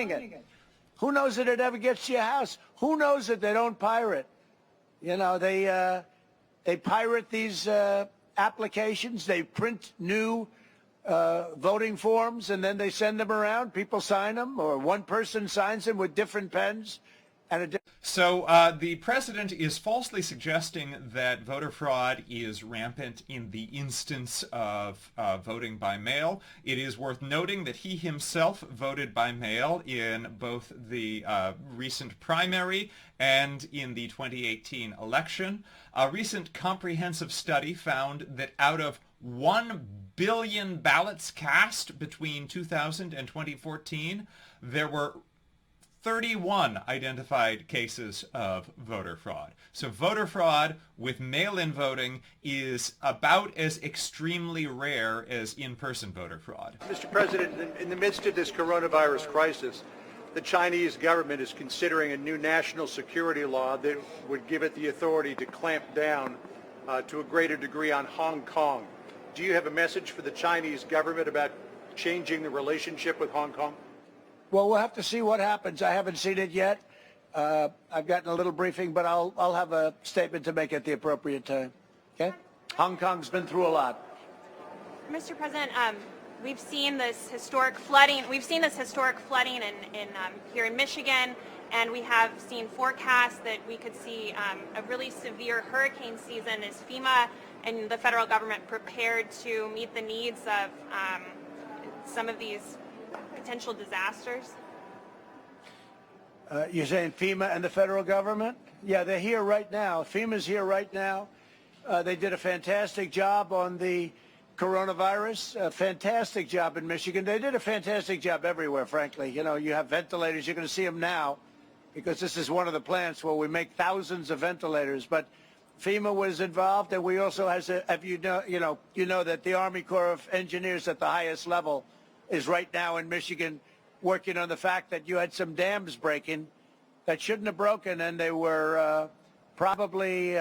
signing it. Who knows that it ever gets to your house? Who knows that they don't pirate? You know, they pirate these applications. They print new voting forms, and then they send them around. People sign them, or one person signs them with different pens. So the president is falsely suggesting that voter fraud is rampant in the instance of voting by mail. It is worth noting that he himself voted by mail in both the recent primary and in the 2018 election. A recent comprehensive study found that out of 1 billion ballots cast between 2000 and 2014, there were 31 identified cases of voter fraud. So voter fraud with mail-in voting is about as extremely rare as in-person voter fraud. Mr. President, in the midst of this coronavirus crisis, the Chinese government is considering a new national security law that would give it the authority to clamp down to a greater degree on Hong Kong. Do you have a message for the Chinese government about changing the relationship with Hong Kong? Well, we'll have to see what happens. I haven't seen it yet. I've gotten a little briefing, but I'll have a statement to make at the appropriate time. Okay? Hong Kong's been through a lot. Mr. President, we've seen this historic flooding. We've seen this historic flooding here in Michigan, and we have seen forecasts that we could see a really severe hurricane season. Is FEMA and the federal government prepared to meet the needs of some of these potential disasters? You're saying FEMA and the federal government? Yeah, they're here right now. FEMA's here right now. They did a fantastic job on the coronavirus, a fantastic job in Michigan. They did a fantastic job everywhere, frankly. You know, you have ventilators. You're going to see them now because this is one of the plants where we make thousands of ventilators. But FEMA was involved, and we also have you know that the Army Corps of Engineers at the highest level is right now in Michigan working on the fact that you had some dams breaking that shouldn't have broken, and they were probably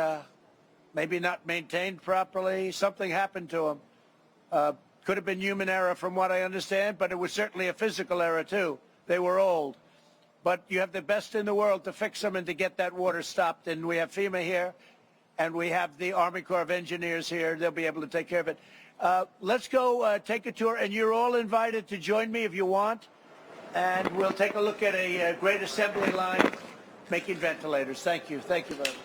maybe not maintained properly. Something happened to them. Could have been human error from what I understand, but it was certainly a physical error too. They were old. But you have the best in the world to fix them and to get that water stopped, and we have FEMA here, and we have the Army Corps of Engineers here. They'll be able to take care of it. Let's go take a tour, and you're all invited to join me if you want, and we'll take a look at a great assembly line making ventilators. Thank you. Thank you very much.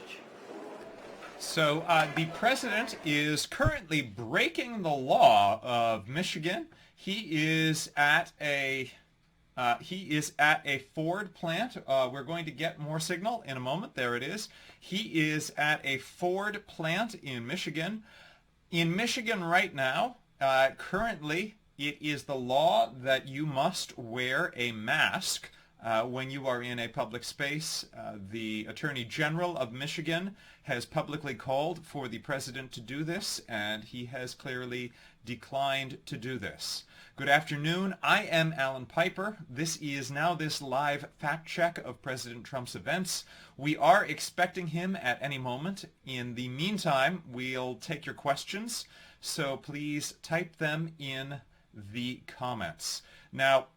So the president is currently breaking the law of Michigan. He is at a Ford plant. We're going to get more signal in a moment. There it is. He is at a Ford plant in Michigan. In Michigan right now, currently, it is the law that you must wear a mask when you are in a public space. The Attorney General of Michigan has publicly called for the president to do this, and he has clearly declined to do this. Good afternoon. I am Alan Piper. This is NowThis live fact check of President Trump's events. We are expecting him at any moment. In the meantime, we'll take your questions, so please type them in the comments. Now,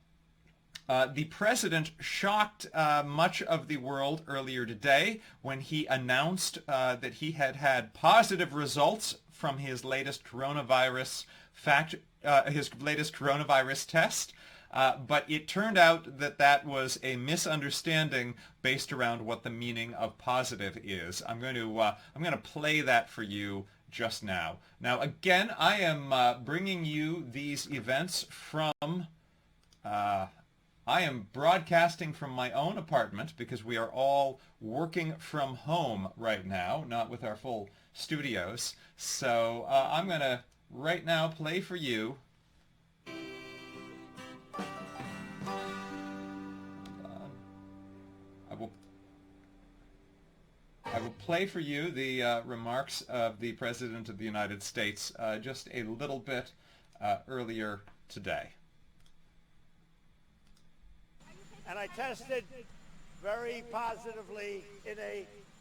the president shocked much of the world earlier today when he announced that he had had positive results from his latest coronavirus test. But it turned out that that was a misunderstanding based around what the meaning of positive is. I'm going to play that for you just now. Now, again, I am bringing you these events from. I am broadcasting from my own apartment because we are all working from home right now, not with our full studios. So I'm going to right now play for you. I will play for you the remarks of the President of the United States just a little bit earlier today. And I tested very positively in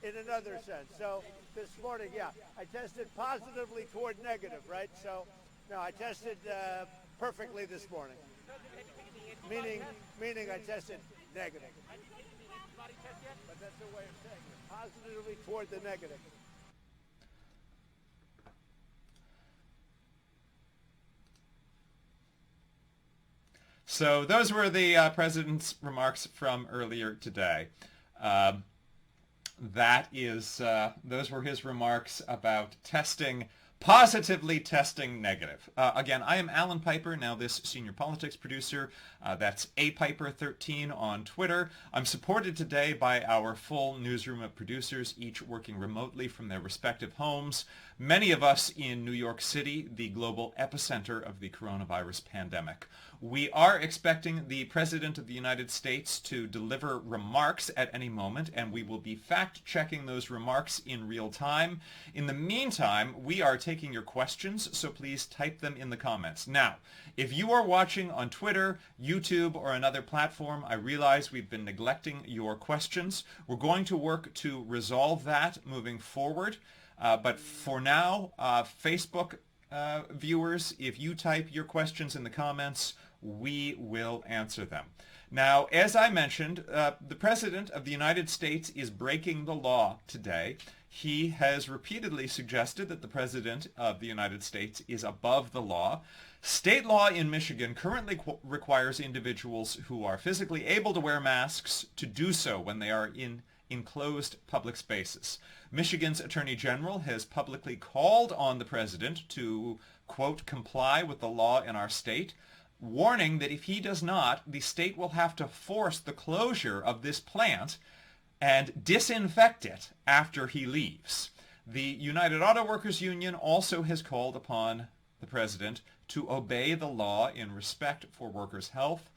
another sense. So this morning, yeah, I tested positively toward negative, right? So, no, I tested perfectly this morning. Meaning I tested negative. But that's a way of saying it. Positively toward the negative. So those were the president's remarks from earlier today. Those were his remarks about positively testing negative. Again, I am Alan Piper, now this senior politics producer. That's apiper13 on Twitter. I'm supported today by our full newsroom of producers, each working remotely from their respective homes. Many of us in New York City, the global epicenter of the coronavirus pandemic. We are expecting the President of the United States to deliver remarks at any moment, and we will be fact-checking those remarks in real time. In the meantime, we are taking your questions, so please type them in the comments. Now, if you are watching on Twitter, YouTube, or another platform, I realize we've been neglecting your questions. We're going to work to resolve that moving forward. But for now, Facebook viewers, if you type your questions in the comments, we will answer them. Now, as I mentioned, the President of the United States is breaking the law today. He has repeatedly suggested that the President of the United States is above the law. State law in Michigan currently requires individuals who are physically able to wear masks to do so when they are in enclosed public spaces. Michigan's Attorney General has publicly called on the President to, quote, comply with the law in our state, warning that if he does not, the state will have to force the closure of this plant and disinfect it after he leaves. The United Auto Workers Union also has called upon the President to obey the law in respect for workers' health.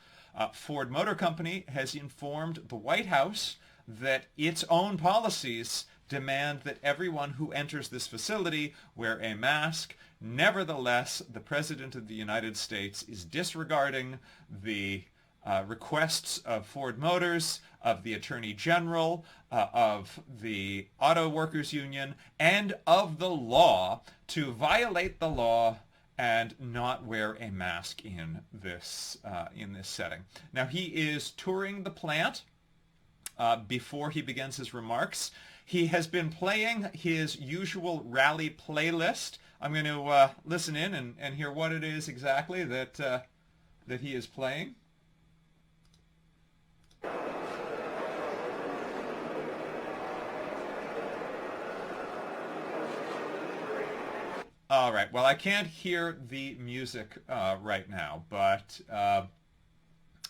Ford Motor Company has informed the White House that its own policies demand that everyone who enters this facility wear a mask. Nevertheless, the President of the United States is disregarding the requests of Ford Motors, of the Attorney General, of the Auto Workers Union, and of the law to violate the law and not wear a mask in this setting. Now, he is touring the plant before he begins his remarks. He has been playing his usual rally playlist. I'm going to listen in and hear what it is exactly that he is playing. All right. Well, I can't hear the music right now, but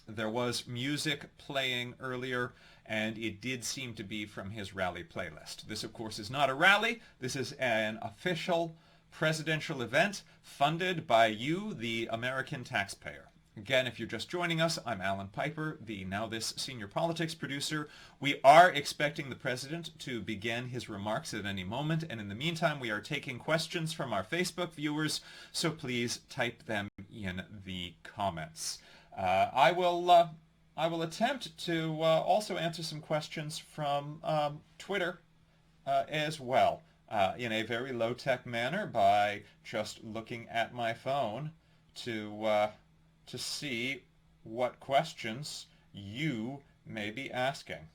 there was music playing earlier, and it did seem to be from his rally playlist. This, of course, is not a rally. This is an official presidential event funded by you, the American taxpayer. Again, if you're just joining us, I'm Alan Piper, the NowThis senior politics producer. We are expecting the president to begin his remarks at any moment, and in the meantime, we are taking questions from our Facebook viewers, so please type them in the comments. I will attempt to also answer some questions from Twitter as well in a very low-tech manner by just looking at my phone to see what questions you may be asking.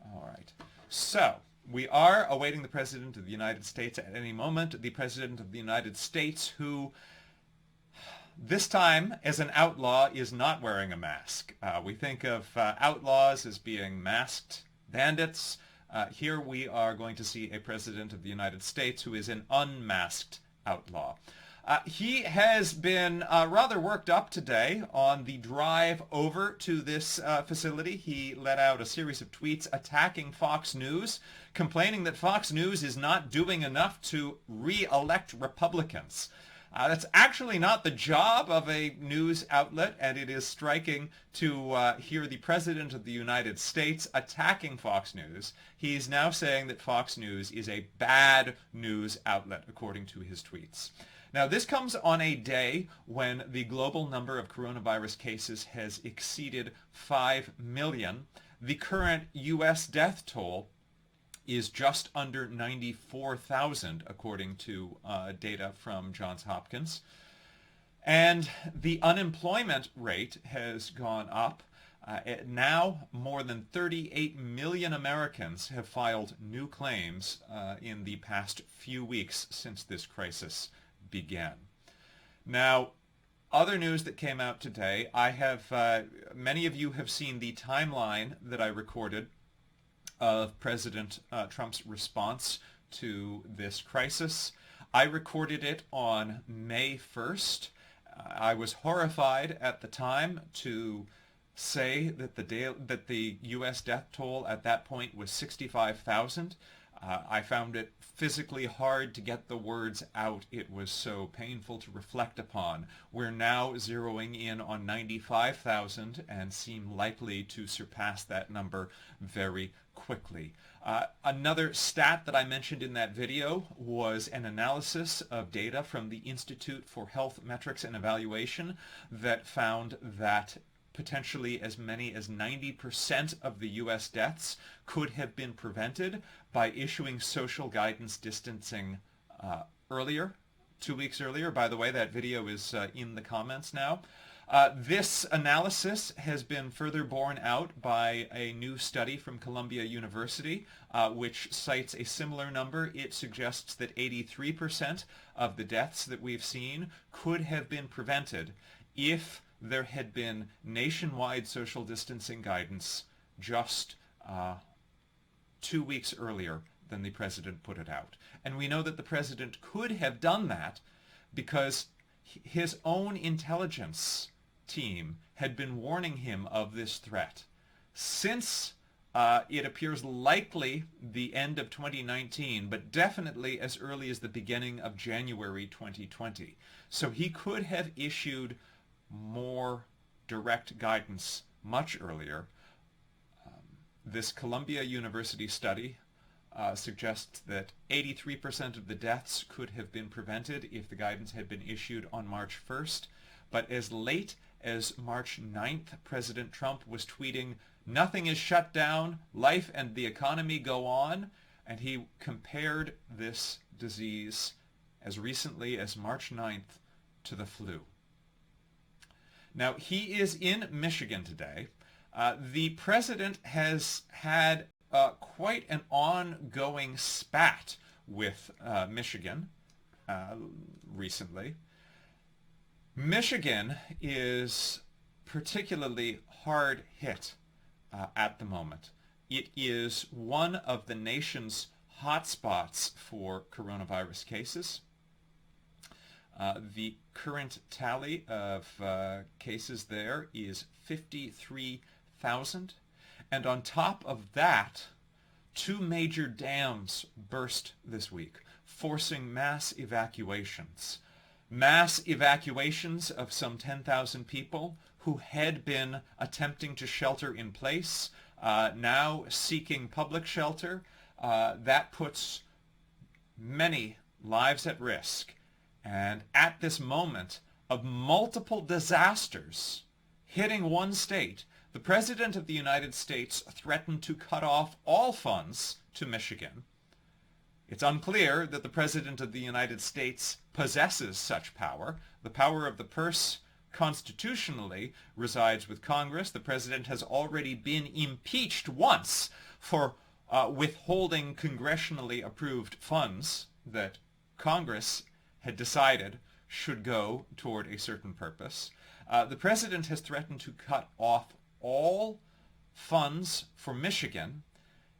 All right. So, we are awaiting the President of the United States at any moment. The President of the United States who, this time, as an outlaw, is not wearing a mask. We think of outlaws as being masked bandits. Here we are going to see a President of the United States who is an unmasked outlaw. He has been rather worked up today on the drive over to this facility. He let out a series of tweets attacking Fox News, complaining that Fox News is not doing enough to re-elect Republicans. That's actually not the job of a news outlet, and it is striking to hear the President of the United States attacking Fox News. He's now saying that Fox News is a bad news outlet, according to his tweets. Now, this comes on a day when the global number of coronavirus cases has exceeded 5 million. The current U.S. death toll is just under 94,000, according to data from Johns Hopkins. And the unemployment rate has gone up. Now, more than 38 million Americans have filed new claims in the past few weeks since this crisis began. Now, other news that came out today, many of you have seen the timeline that I recorded of President Trump's response to this crisis. I recorded it on May 1st. I was horrified at the time to say that the U.S. death toll at that point was 65,000. I found it physically hard to get the words out. It was so painful to reflect upon. We're now zeroing in on 95,000 and seem likely to surpass that number very quickly. Another stat that I mentioned in that video was an analysis of data from the Institute for Health Metrics and Evaluation that found that potentially as many as 90% of the U.S. deaths could have been prevented by issuing social guidance distancing earlier, 2 weeks earlier. By the way, that video is in the comments now. This analysis has been further borne out by a new study from Columbia University, which cites a similar number. It suggests that 83% of the deaths that we've seen could have been prevented if there had been nationwide social distancing guidance just 2 weeks earlier than the president put it out. And we know that the president could have done that because his own intelligence team had been warning him of this threat since it appears likely the end of 2019, but definitely as early as the beginning of January 2020. So he could have issued more direct guidance much earlier. This Columbia University study suggests that 83% of the deaths could have been prevented if the guidance had been issued on March 1st. But as late as March 9th, President Trump was tweeting, "Nothing is shut down, life and the economy go on," and he compared this disease as recently as March 9th to the flu. Now, he is in Michigan today. The president has had quite an ongoing spat with Michigan recently. Michigan is particularly hard hit at the moment. It is one of the nation's hotspots for coronavirus cases. The current tally of cases there is 53,000. And on top of that, 2 major dams burst this week, forcing mass evacuations. Mass evacuations of some 10,000 people who had been attempting to shelter in place, now seeking public shelter. That puts many lives at risk. And at this moment of multiple disasters hitting one state, the President of the United States threatened to cut off all funds to Michigan. It's unclear that the President of the United States possesses such power. The power of the purse constitutionally resides with Congress. The President has already been impeached once for withholding congressionally approved funds that Congress had decided should go toward a certain purpose. The president has threatened to cut off all funds for Michigan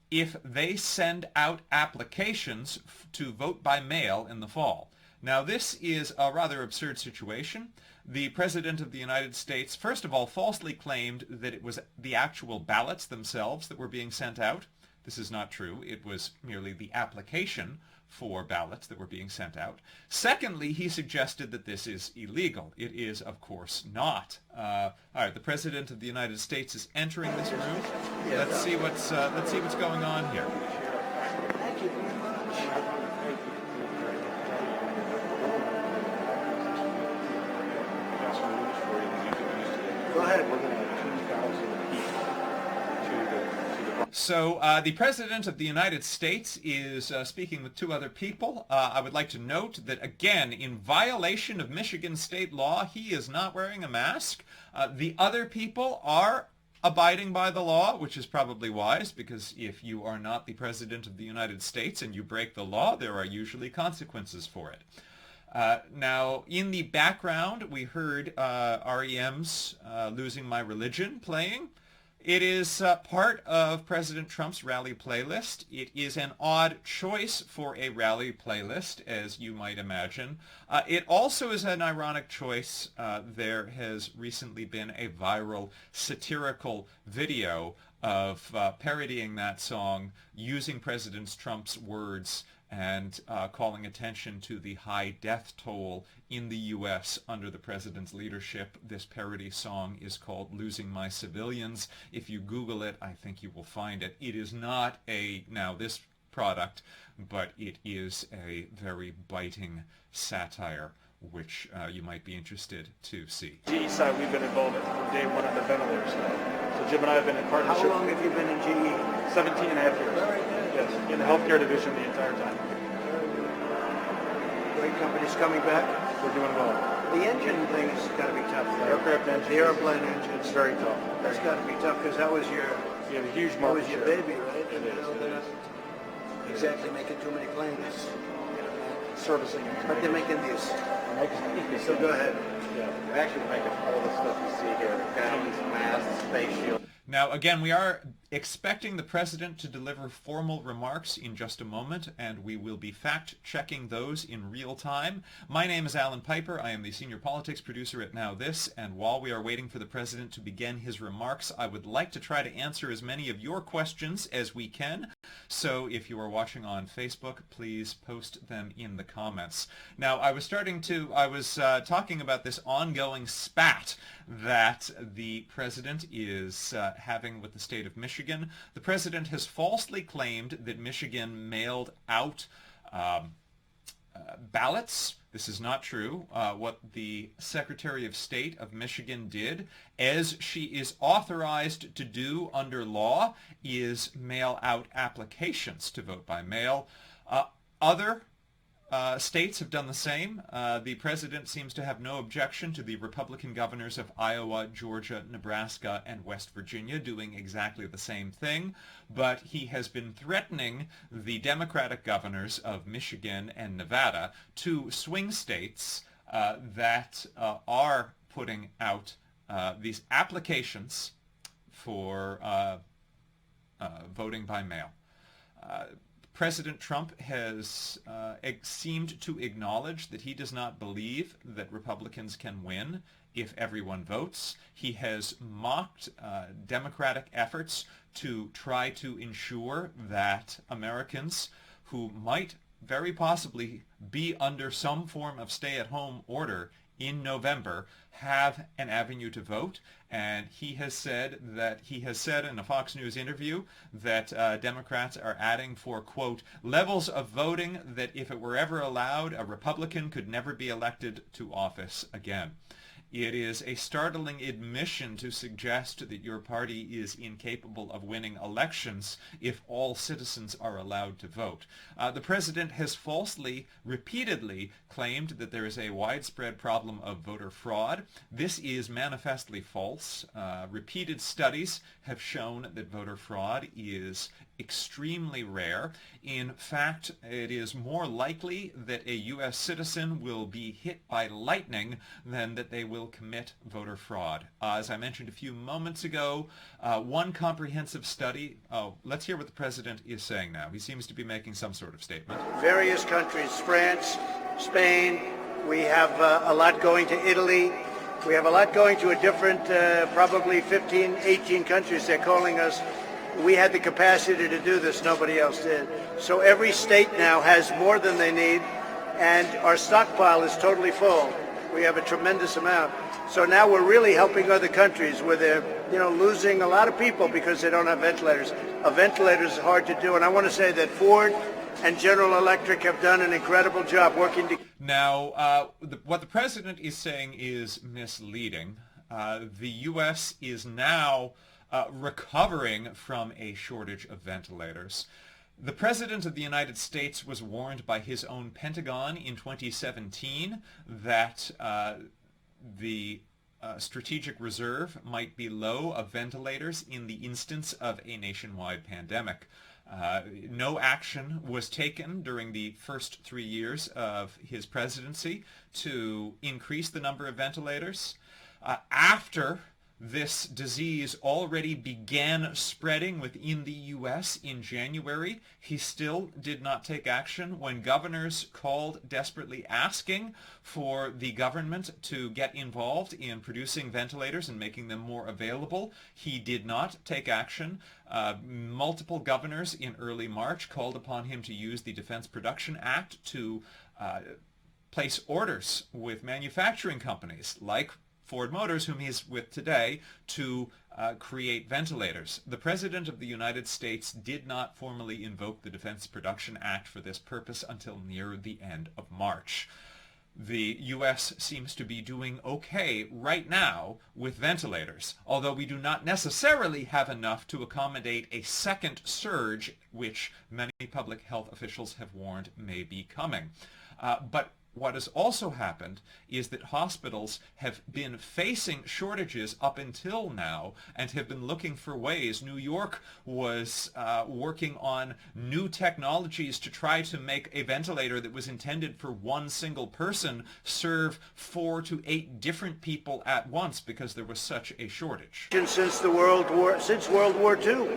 if they send out applications to vote by mail in the fall. Now, this is a rather absurd situation. The President of the United States, first of all, falsely claimed that it was the actual ballots themselves that were being sent out. This is not true. It was merely the application for ballots that were being sent out. Secondly, he suggested that this is illegal. It is, of course, not. All right, the President of the United States is entering this room. Let's see what's going on here. Thank you very much. Go ahead. So the President of the United States is speaking with two other people. I would like to note that, again, in violation of Michigan state law, he is not wearing a mask. The other people are abiding by the law, which is probably wise, because if you are not the President of the United States and you break the law, there are usually consequences for it. Now, in the background, we heard REM's Losing My Religion playing. It is part of President Trump's rally playlist. It is an odd choice for a rally playlist, as you might imagine. It also is an ironic choice. There has recently been a viral satirical video of parodying that song using President Trump's words and calling attention to the high death toll in the U.S. under the president's leadership. This parody song is called Losing My Civilians. If you Google it, I think you will find it. It is not a NowThis product, but it is a very biting satire, which you might be interested to see. GE side, we've been involved from day one on the ventilator side. So Jim and I have been in partnership. How long have you been in GE? 17 and a half years. Very good. Yes, in the healthcare division the entire time. Great companies coming back. We're doing well. The engine thing has got to be tough. Though. Aircraft engine. The airplane engine. It's very tough. That's got to be tough because that was your You have a huge that market was your share. baby, right? It is. They're not exactly making too many planes. Servicing. But they're making these. So go ahead. Yeah. They're actually making all the stuff you see here, the gowns, masks, face shields. Now, again, we are expecting the president to deliver formal remarks in just a moment, and we will be fact-checking those in real time. My name is Alan Piper. I am the senior politics producer at NowThis, and while we are waiting for the president to begin his remarks, I would like to try to answer as many of your questions as we can. So if you are watching on Facebook, please post them in the comments. Now, I was talking about this ongoing spat that the president is having with the state of Michigan. The president has falsely claimed that Michigan mailed out ballots. This is not true. What the Secretary of State of Michigan did, as she is authorized to do under law, is mail out applications to vote by mail. Other states have done the same. The president seems to have no objection to the Republican governors of Iowa, Georgia, Nebraska, and West Virginia doing exactly the same thing, but he has been threatening the Democratic governors of Michigan and Nevada, two swing states that are putting out these applications for voting by mail. President Trump has seemed to acknowledge that he does not believe that Republicans can win if everyone votes. He has mocked Democratic efforts to try to ensure that Americans who might very possibly be under some form of stay-at-home order in November have an avenue to vote, and he has said in a Fox News interview that Democrats are adding for, quote, levels of voting that if it were ever allowed, a Republican could never be elected to office again. It is a startling admission to suggest that your party is incapable of winning elections if all citizens are allowed to vote. The president has falsely, repeatedly claimed that there is a widespread problem of voter fraud. This is manifestly false. Repeated studies have shown that voter fraud is extremely rare. In fact, it is more likely that a U.S. citizen will be hit by lightning than that they will commit voter fraud. As I mentioned a few moments ago, one comprehensive study, let's hear what the president is saying now. He seems to be making some sort of statement. Various countries, France, Spain, we have a lot going to Italy. We have a lot going to a different, probably 15, 18 countries. They're calling us. We had the capacity to do this. Nobody else did. So every state now has more than they need, and our stockpile is totally full. We have a tremendous amount. So now we're really helping other countries where they're, losing a lot of people because they don't have ventilators. A ventilator is hard to do, and I want to say that Ford and General Electric have done an incredible job working together. Now, what the president is saying is misleading. The U.S. is now recovering from a shortage of ventilators. The President of the United States was warned by his own Pentagon in 2017 that the strategic reserve might be low of ventilators in the instance of a nationwide pandemic. No action was taken during the first 3 years of his presidency to increase the number of ventilators. After this disease already began spreading within the U.S. in January, he still did not take action. When governors called desperately asking for the government to get involved in producing ventilators and making them more available, he did not take action. Multiple governors in early March called upon him to use the Defense Production Act to place orders with manufacturing companies like Ford Motors, whom he is with today, to create ventilators. The President of the United States did not formally invoke the Defense Production Act for this purpose until near the end of March. The U.S. seems to be doing okay right now with ventilators, although we do not necessarily have enough to accommodate a second surge, which many public health officials have warned may be coming. But what has also happened is that hospitals have been facing shortages up until now and have been looking for ways. New York was working on new technologies to try to make a ventilator that was intended for one single person serve 4 to 8 different people at once because there was such a shortage. Since World War II.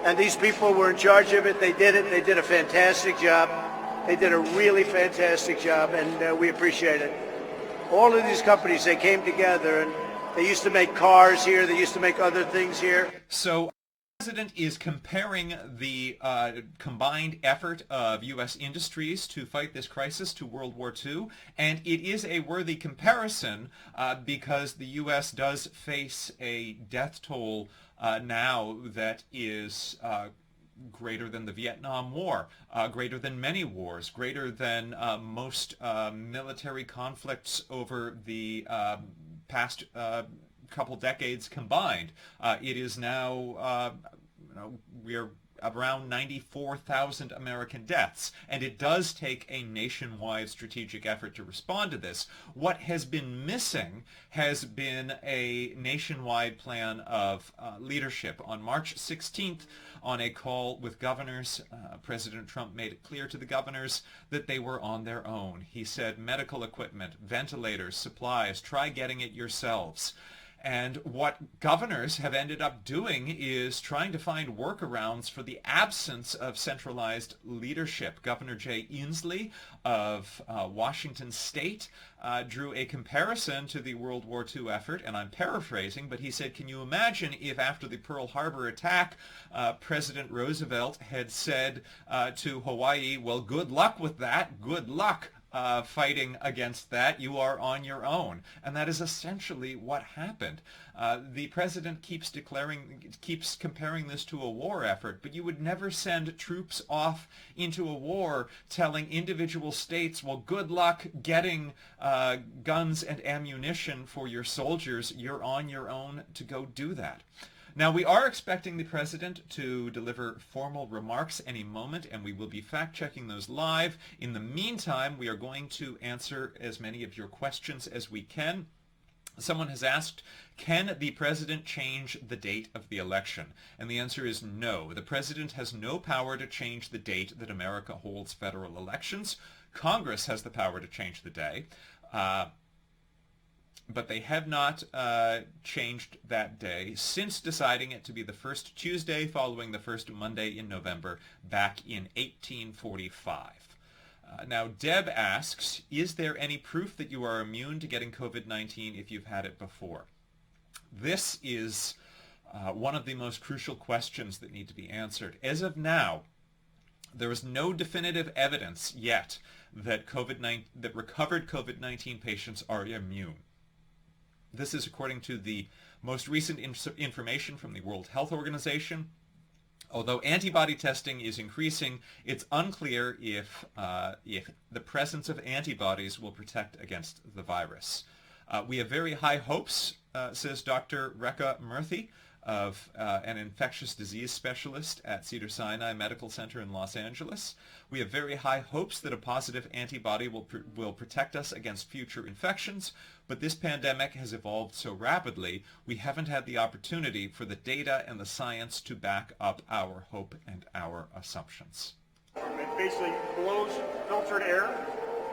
And these people were in charge of it. They did it. They did a fantastic job. They did a really fantastic job, and we appreciate it. All of these companies, they came together, and they used to make cars here. They used to make other things here. So the President is comparing the combined effort of U.S. industries to fight this crisis to World War II, and it is a worthy comparison because the U.S. does face a death toll now that is greater than the Vietnam War, greater than many wars, greater than most military conflicts over the past couple decades combined. It is now, we are around 94,000 American deaths, and it does take a nationwide strategic effort to respond to this. What has been missing has been a nationwide plan of leadership. On March 16th, on a call with governors, President Trump made it clear to the governors that they were on their own. He said, medical equipment, ventilators, supplies, try getting it yourselves. And what governors have ended up doing is trying to find workarounds for the absence of centralized leadership. Governor Jay Inslee of Washington State drew a comparison to the World War II effort, and I'm paraphrasing, but he said, can you imagine if after the Pearl Harbor attack, President Roosevelt had said to Hawaii, well, good luck with that, good luck fighting against that, you are on your own. And that is essentially what happened. The president keeps comparing this to a war effort, but you would never send troops off into a war telling individual states, well, good luck getting guns and ammunition for your soldiers. You're on your own to go do that. Now, we are expecting the president to deliver formal remarks any moment, and we will be fact-checking those live. In the meantime, we are going to answer as many of your questions as we can. Someone has asked, can the president change the date of the election? And the answer is no. The president has no power to change the date that America holds federal elections. Congress has the power to change the day. But they have not changed that day since deciding it to be the first Tuesday following the first Monday in November back in 1845. Now, Deb asks, is there any proof that you are immune to getting COVID-19 if you've had it before? This is one of the most crucial questions that need to be answered. As of now, there is no definitive evidence yet that recovered COVID-19 patients are immune. This is according to the most recent information from the World Health Organization. Although antibody testing is increasing, it's unclear if the presence of antibodies will protect against the virus. We have very high hopes, says Dr. Rekha Murthy, of an infectious disease specialist at Cedars-Sinai Medical Center in Los Angeles. We have very high hopes that a positive antibody will protect us against future infections, but this pandemic has evolved so rapidly, we haven't had the opportunity for the data and the science to back up our hope and our assumptions. It basically blows filtered air,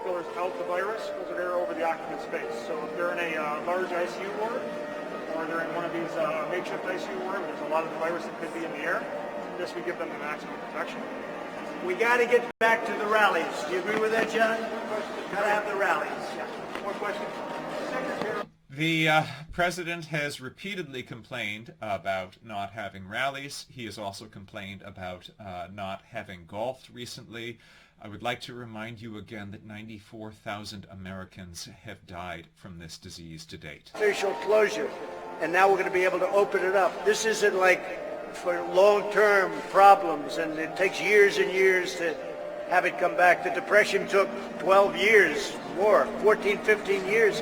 filters out the virus, filtered air over the occupant space. So if they're in a large ICU ward, or they're in one of these makeshift ICU ward where there's a lot of the virus that could be in the air, this would give them the maximum protection. We got to get back to the rallies. Do you agree with that, John? Got to have the rallies. One question. The president has repeatedly complained about not having rallies. He has also complained about not having golfed recently. I would like to remind you again that 94,000 Americans have died from this disease to date. Official closure, and now we're going to be able to open it up. This isn't like for long-term problems, and it takes years and years to have it come back. The Depression took 12 years, more, 14, 15 years.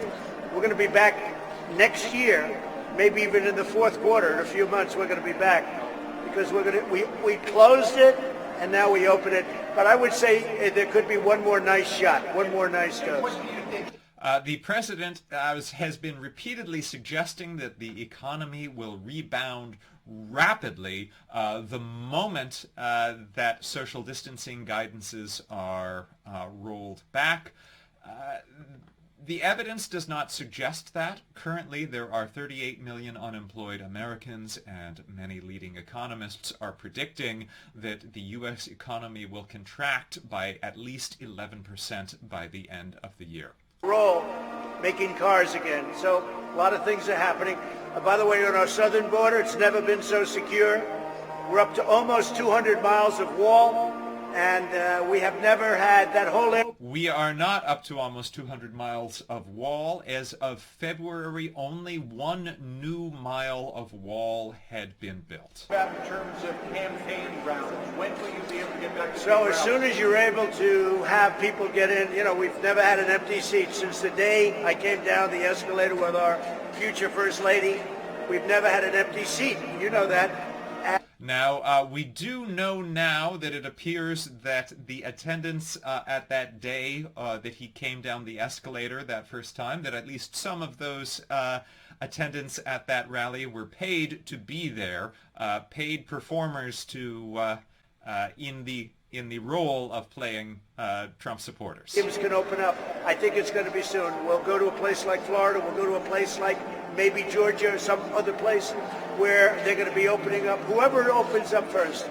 We're going to be back next year, maybe even in the fourth quarter. In a few months, we're going to be back because we closed it and now we open it. But I would say there could be one more nice shot, one more nice dose. The president has been repeatedly suggesting that the economy will rebound rapidly the moment that social distancing guidances are rolled back. The evidence does not suggest that. Currently, there are 38 million unemployed Americans, and many leading economists are predicting that the U.S. economy will contract by at least 11% by the end of the year. Roll, making cars again. So a lot of things are happening. By the way, on our southern border, it's never been so secure. We're up to almost 200 miles of wall, and we have never had that whole area. We are not up to almost 200 miles of wall. As of February, only 1 new mile of wall had been built. In terms of campaign rounds, when will you be able to get back to So as soon as you're able to have people get in, we've never had an empty seat. Since the day I came down the escalator with our future First Lady, we've never had an empty seat. You know that. Now, we do know now that it appears that the attendance at that day that he came down the escalator that first time, that at least some of those attendants at that rally were paid to be there, paid performers to in the role of playing Trump supporters. Games can open up. I think it's going to be soon. We'll go to a place like Florida. We'll go to a place like maybe Georgia or some other place where they're going to be opening up. Whoever opens up first.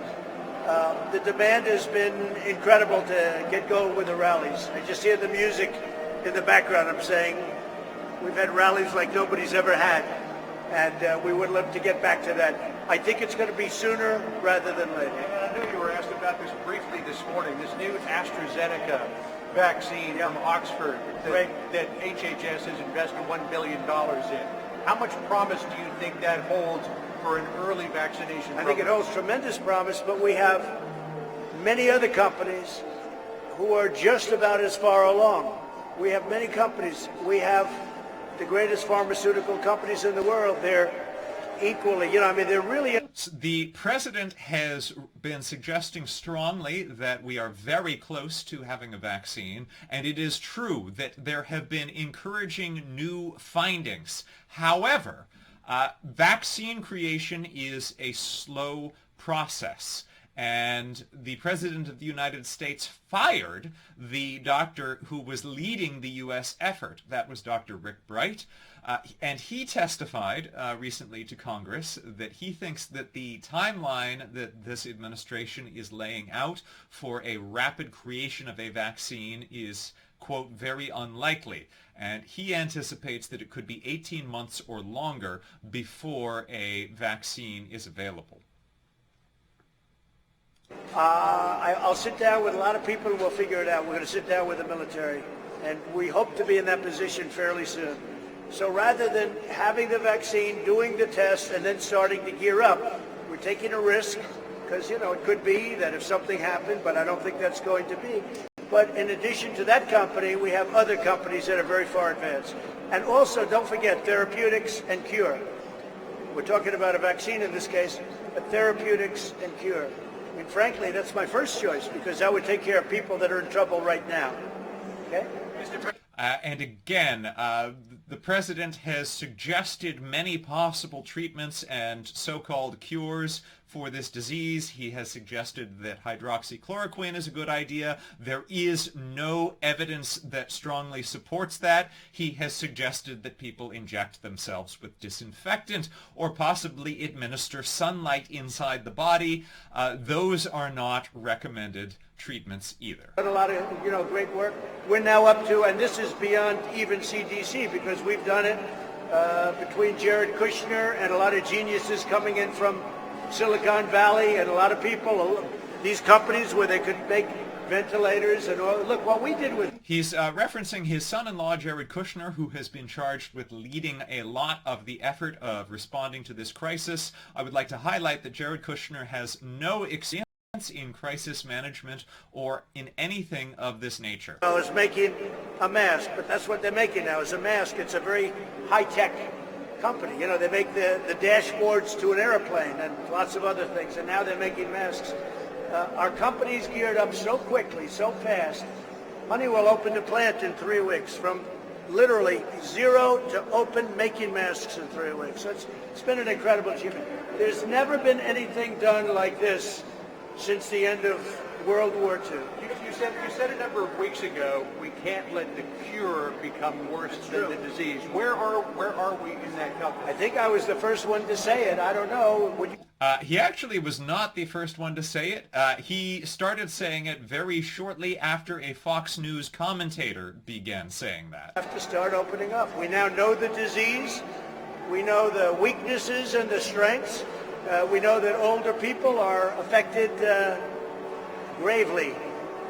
The demand has been incredible to get going with the rallies. I just hear the music in the background. I'm saying we've had rallies like nobody's ever had, and we would love to get back to that. I think it's going to be sooner rather than later. I knew you were asked about this briefly this morning, this new AstraZeneca vaccine from Oxford that HHS has invested $1 billion in. How much promise do you think that holds for an early vaccination program? I think it holds tremendous promise, but we have many other companies who are just about as far along. We have many companies. We have the greatest pharmaceutical companies in the world. They're equally, they're really... The president has been suggesting strongly that we are very close to having a vaccine, and it is true that there have been encouraging new findings. However, vaccine creation is a slow process. And the President of the United States fired the doctor who was leading the U.S. effort. That was Dr. Rick Bright. And he testified recently to Congress that he thinks that the timeline that this administration is laying out for a rapid creation of a vaccine is, quote, very unlikely. And he anticipates that it could be 18 months or longer before a vaccine is available. I'll sit down with a lot of people and we'll figure it out. We're going to sit down with the military, and we hope to be in that position fairly soon. So rather than having the vaccine, doing the test, and then starting to gear up, we're taking a risk because, it could be that if something happened, but I don't think that's going to be. But in addition to that company, we have other companies that are very far advanced. And also, don't forget, therapeutics and cure. We're talking about a vaccine in this case, but therapeutics and cure. I mean, frankly, that's my first choice because that would take care of people that are in trouble right now. Okay? And again, the president has suggested many possible treatments and so-called cures for this disease. He has suggested that hydroxychloroquine is a good idea. There is no evidence that strongly supports that. He has suggested that people inject themselves with disinfectant or possibly administer sunlight inside the body. Those are not recommended treatments either. A lot of great work. We're now up to, and this is beyond even CDC because we've done it between Jared Kushner and a lot of geniuses coming in from Silicon Valley and a lot of people, these companies where they could make ventilators and all. Look what we did with. He's referencing his son-in-law, Jared Kushner, who has been charged with leading a lot of the effort of responding to this crisis. I would like to highlight that Jared Kushner has no experience in crisis management or in anything of this nature. Is making a mask, but that's what they're making now is a mask. It's a very high-tech company. You know, they make the dashboards to an airplane and lots of other things, and now they're making masks. Our company's geared up so quickly, so fast. Honeywell opened a plant in 3 weeks, from literally zero to open, making masks in 3 weeks. So it's been an incredible achievement. There's never been anything done like this since the end of World War II. You said a number of weeks ago, we can't let the cure become worse than the disease. Where are we in that company? I think I was the first one to say it. I don't know. Would you? He actually was not the first one to say it. He started saying it very shortly after a Fox News commentator began saying that. Have to start opening up. We now know the disease. We know the weaknesses and the strengths. We know that older people are affected gravely,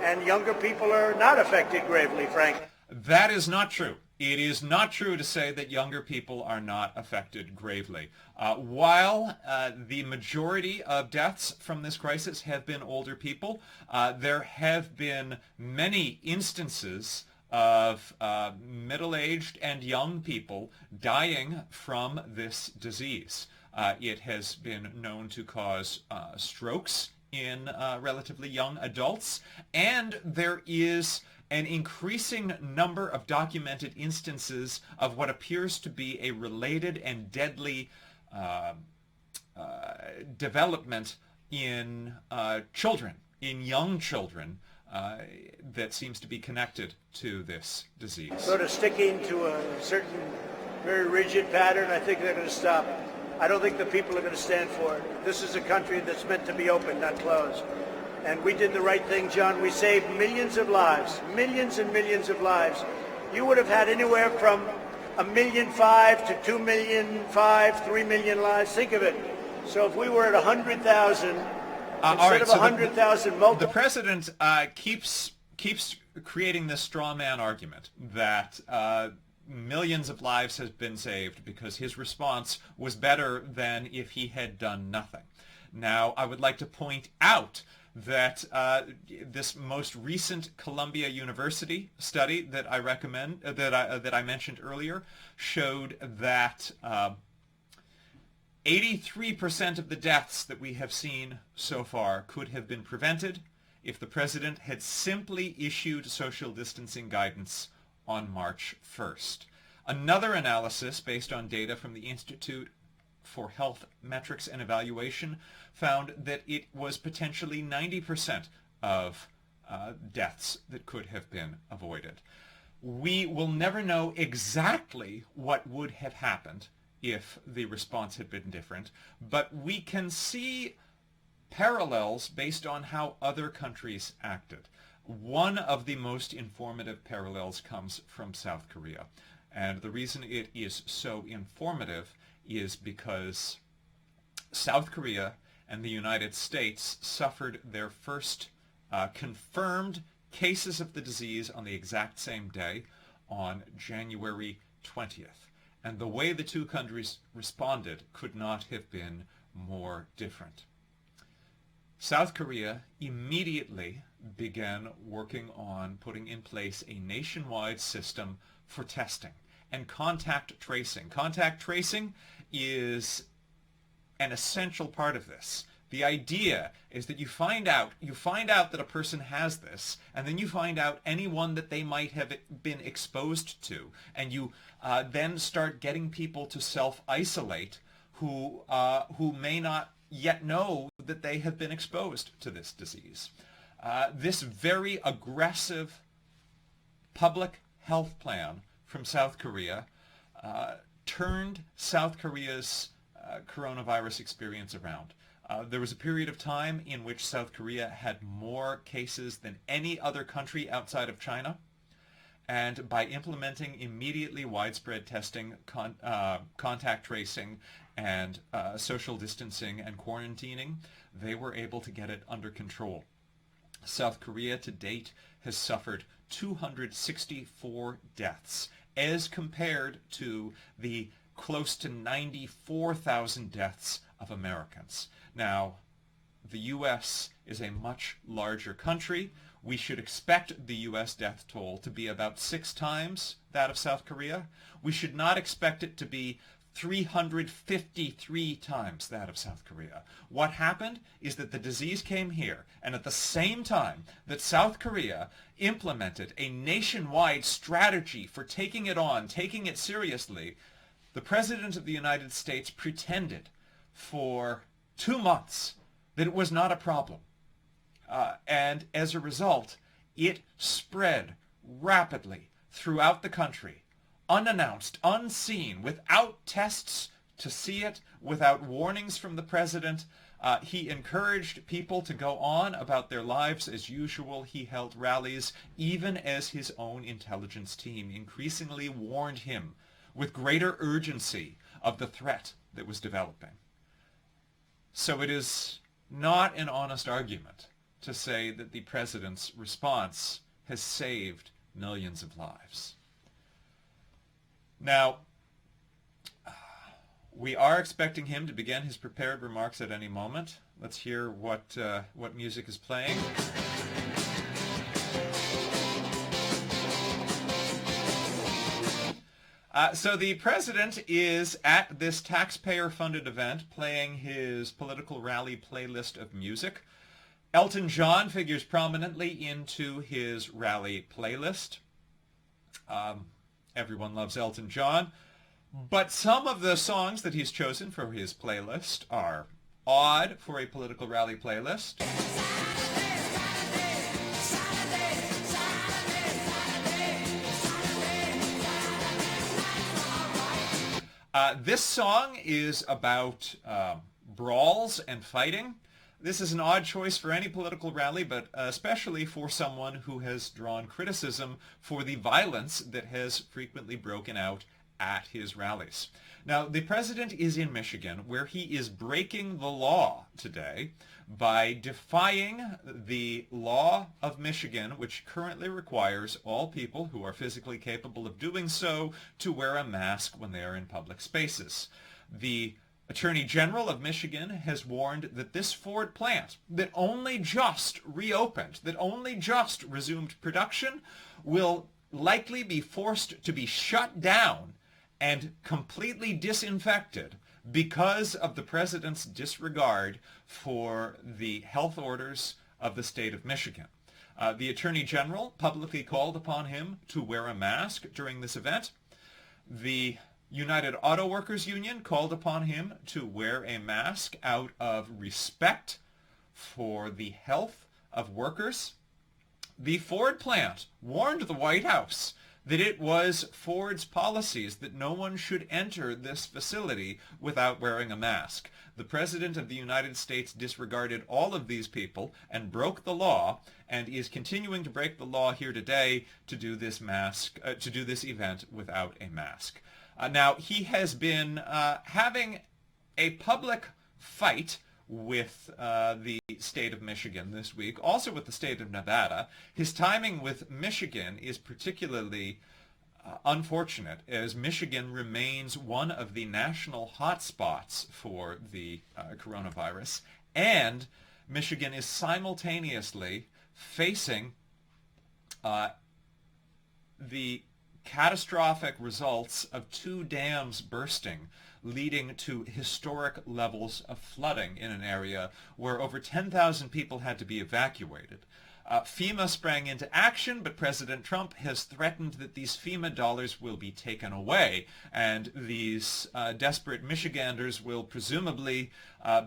and younger people are not affected gravely, frankly. That is not true. It is not true to say that younger people are not affected gravely. While the majority of deaths from this crisis have been older people, there have been many instances of middle-aged and young people dying from this disease. It has been known to cause strokes in relatively young adults, and there is an increasing number of documented instances of what appears to be a related and deadly development in children, in young children, that seems to be connected to this disease. Sort of sticking to a certain very rigid pattern, I think they're going to stop. I don't think the people are going to stand for it. This is a country that's meant to be open, not closed. And we did the right thing, John. We saved millions of lives, millions and millions of lives. You would have had anywhere from 1.5 million to 2.5 million, 3 million lives. Think of it. So if we were at 100,000, instead of 100,000 the president keeps creating this straw man argument that millions of lives has been saved because his response was better than if he had done nothing. Now, I would like to point out that this most recent Columbia University study that I recommend, that I mentioned earlier, showed that 83% of the deaths that we have seen so far could have been prevented if the president had simply issued social distancing guidance on March 1st. Another analysis based on data from the Institute for Health Metrics and Evaluation found that it was potentially 90% of deaths that could have been avoided. We will never know exactly what would have happened if the response had been different, but we can see parallels based on how other countries acted. One of the most informative parallels comes from South Korea. And the reason it is so informative is because South Korea and the United States suffered their first confirmed cases of the disease on the exact same day, on January 20th. And the way the two countries responded could not have been more different. South Korea immediately began working on putting in place a nationwide system for testing and contact tracing. Contact tracing is an essential part of this. The idea is that you find out that a person has this, and then you find out anyone that they might have been exposed to, and you then start getting people to self-isolate who may not yet know that they have been exposed to this disease. This very aggressive public health plan from South Korea turned South Korea's coronavirus experience around. There was a period of time in which South Korea had more cases than any other country outside of China. And by implementing immediately widespread testing, contact tracing, and social distancing and quarantining, they were able to get it under control. South Korea to date has suffered 264 deaths, as compared to the close to 94,000 deaths of Americans. Now, the U.S. is a much larger country. We should expect the U.S. death toll to be about 6 times that of South Korea. We should not expect it to be 353 times that of South Korea. What happened is that the disease came here, and at the same time that South Korea implemented a nationwide strategy for taking it on, taking it seriously, the President of the United States pretended for 2 months that it was not a problem. And as a result, it spread rapidly throughout the country, unannounced, unseen, without tests to see it, without warnings from the president. He encouraged people to go on about their lives as usual. He held rallies, even as his own intelligence team increasingly warned him with greater urgency of the threat that was developing. So it is not an honest argument to say that the president's response has saved millions of lives. Now, we are expecting him to begin his prepared remarks at any moment. Let's hear what music is playing. So the president is at this taxpayer-funded event playing his political rally playlist of music. Elton John figures prominently into his rally playlist. Everyone loves Elton John. But some of the songs that he's chosen for his playlist are odd for a political rally playlist. This song is about brawls and fighting. This is an odd choice for any political rally, but especially for someone who has drawn criticism for the violence that has frequently broken out at his rallies. Now, the president is in Michigan, where he is breaking the law today by defying the law of Michigan, which currently requires all people who are physically capable of doing so to wear a mask when they are in public spaces. The Attorney General of Michigan has warned that this Ford plant that only just reopened, that only just resumed production, will likely be forced to be shut down and completely disinfected because of the president's disregard for the health orders of the state of Michigan. The Attorney General publicly called upon him to wear a mask during this event. The United Auto Workers Union called upon him to wear a mask out of respect for the health of workers. The Ford plant warned the White House that it was Ford's policies that no one should enter this facility without wearing a mask. The President of the United States disregarded all of these people and broke the law, and is continuing to break the law here today to do this event without a mask. Now, he has been having a public fight with the state of Michigan this week, also with the state of Nevada. His timing with Michigan is particularly unfortunate, as Michigan remains one of the national hotspots for the coronavirus, and Michigan is simultaneously facing the catastrophic results of 2 dams bursting, leading to historic levels of flooding in an area where over 10,000 people had to be evacuated. FEMA sprang into action, but President Trump has threatened that these FEMA dollars will be taken away, and these desperate Michiganders will presumably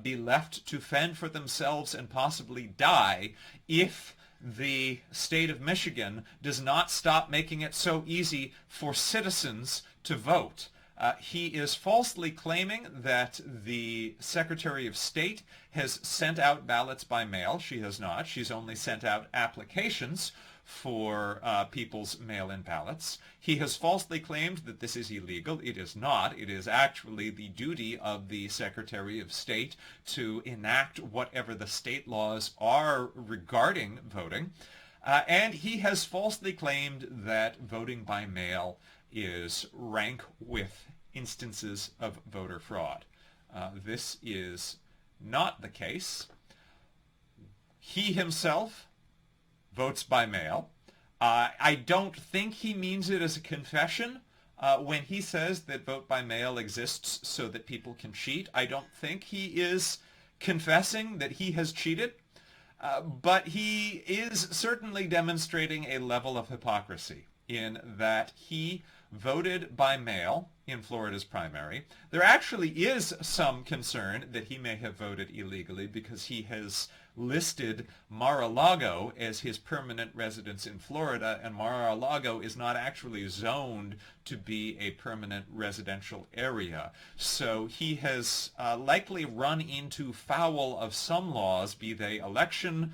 be left to fend for themselves and possibly die if the state of Michigan does not stop making it so easy for citizens to vote. He is falsely claiming that the Secretary of State has sent out ballots by mail. She has not. She's only sent out applications for people's mail-in ballots. He has falsely claimed that this is illegal. It is not. It is actually the duty of the Secretary of State to enact whatever the state laws are regarding voting. And he has falsely claimed that voting by mail is rank with instances of voter fraud. This is not the case. He himself votes by mail. I don't think he means it as a confession when he says that vote by mail exists so that people can cheat. I don't think he is confessing that he has cheated, but he is certainly demonstrating a level of hypocrisy in that he voted by mail in Florida's primary. There actually is some concern that he may have voted illegally because he has listed Mar-a-Lago as his permanent residence in Florida, and Mar-a-Lago is not actually zoned to be a permanent residential area. So he has likely run into foul of some laws, be they election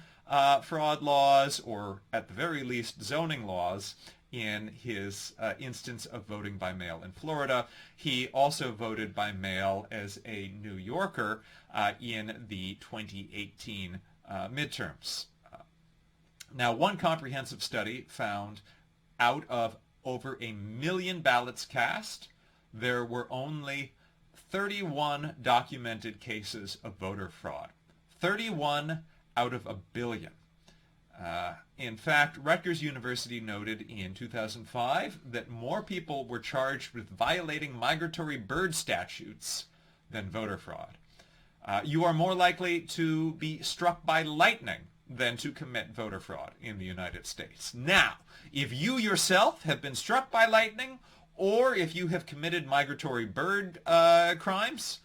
fraud laws or at the very least zoning laws, in his instance of voting by mail in Florida. He also voted by mail as a New Yorker in the 2018 midterms. Now, one comprehensive study found out of over 1 million ballots cast, there were only 31 documented cases of voter fraud. 31 out of 1 billion. In fact, Rutgers University noted in 2005 that more people were charged with violating migratory bird statutes than voter fraud. You are more likely to be struck by lightning than to commit voter fraud in the United States. Now, if you yourself have been struck by lightning, or if you have committed migratory bird crimes,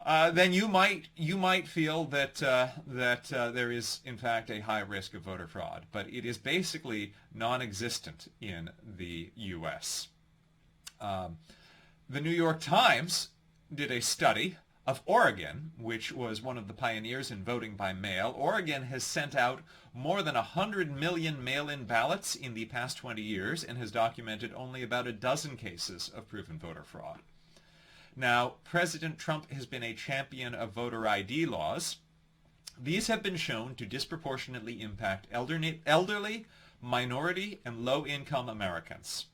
then you might feel that there is in fact a high risk of voter fraud, but it is basically non-existent in the U.S. The New York Times did a study of Oregon, which was one of the pioneers in voting by mail. Oregon has sent out more than 100 million mail-in ballots in the past 20 years and has documented only about a dozen cases of proven voter fraud. Now, President Trump has been a champion of voter ID laws. These have been shown to disproportionately impact elderly, minority, and low-income Americans.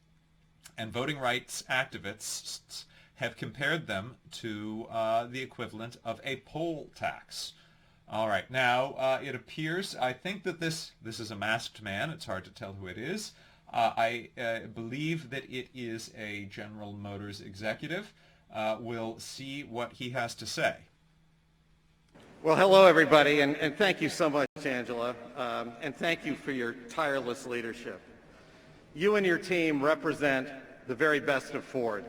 And voting rights activists have compared them to the equivalent of a poll tax. All right, now it appears, I think that this is a masked man. It's hard to tell who it is. I believe that it is a General Motors executive. We'll see what he has to say. Well, hello, everybody, and thank you so much, Angela, and thank you for your tireless leadership. You and your team represent the very best of Ford.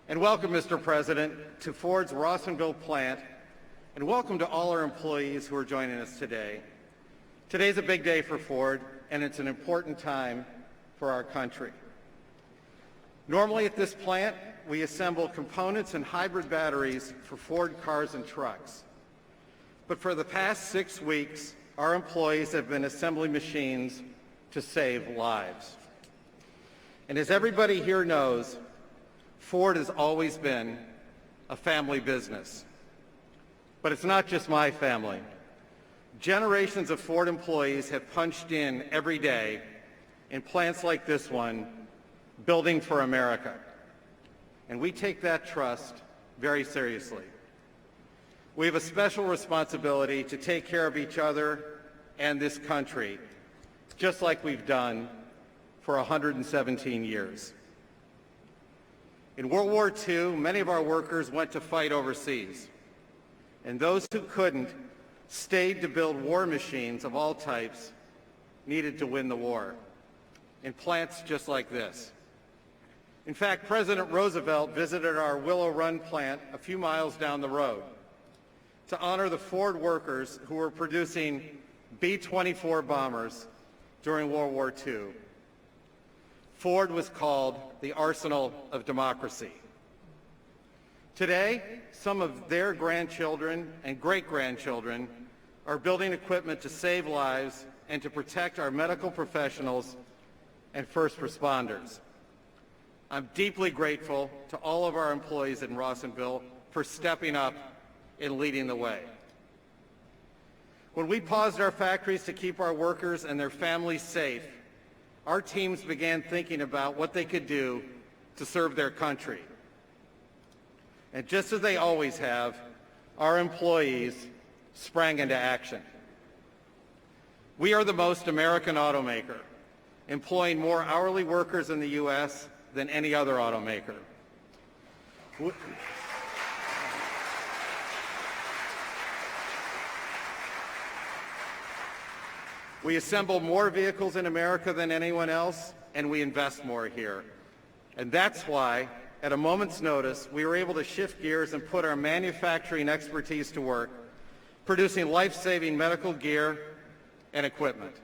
And welcome, Mr. President, to Ford's Rawsonville plant, and welcome to all our employees who are joining us today. Today's a big day for Ford, and it's an important time for our country. Normally at this plant, we assemble components and hybrid batteries for Ford cars and trucks. But for the past 6 weeks, our employees have been assembling machines to save lives. And as everybody here knows, Ford has always been a family business. But it's not just my family. Generations of Ford employees have punched in every day in plants like this one, building for America. And we take that trust very seriously. We have a special responsibility to take care of each other and this country, just like we've done for 117 years. In World War II, many of our workers went to fight overseas, and those who couldn't stayed to build war machines of all types needed to win the war, in plants just like this. In fact, President Roosevelt visited our Willow Run plant a few miles down the road to honor the Ford workers who were producing B-24 bombers during World War II. Ford was called the arsenal of democracy. Today, some of their grandchildren and great-grandchildren are building equipment to save lives and to protect our medical professionals and first responders. I'm deeply grateful to all of our employees in Rawsonville for stepping up and leading the way. When we paused our factories to keep our workers and their families safe, our teams began thinking about what they could do to serve their country. And just as they always have, our employees sprang into action. We are the most American automaker, employing more hourly workers in the U.S. than any other automaker. We assemble more vehicles in America than anyone else, and we invest more here. And that's why, at a moment's notice, we were able to shift gears and put our manufacturing expertise to work, producing life-saving medical gear and equipment.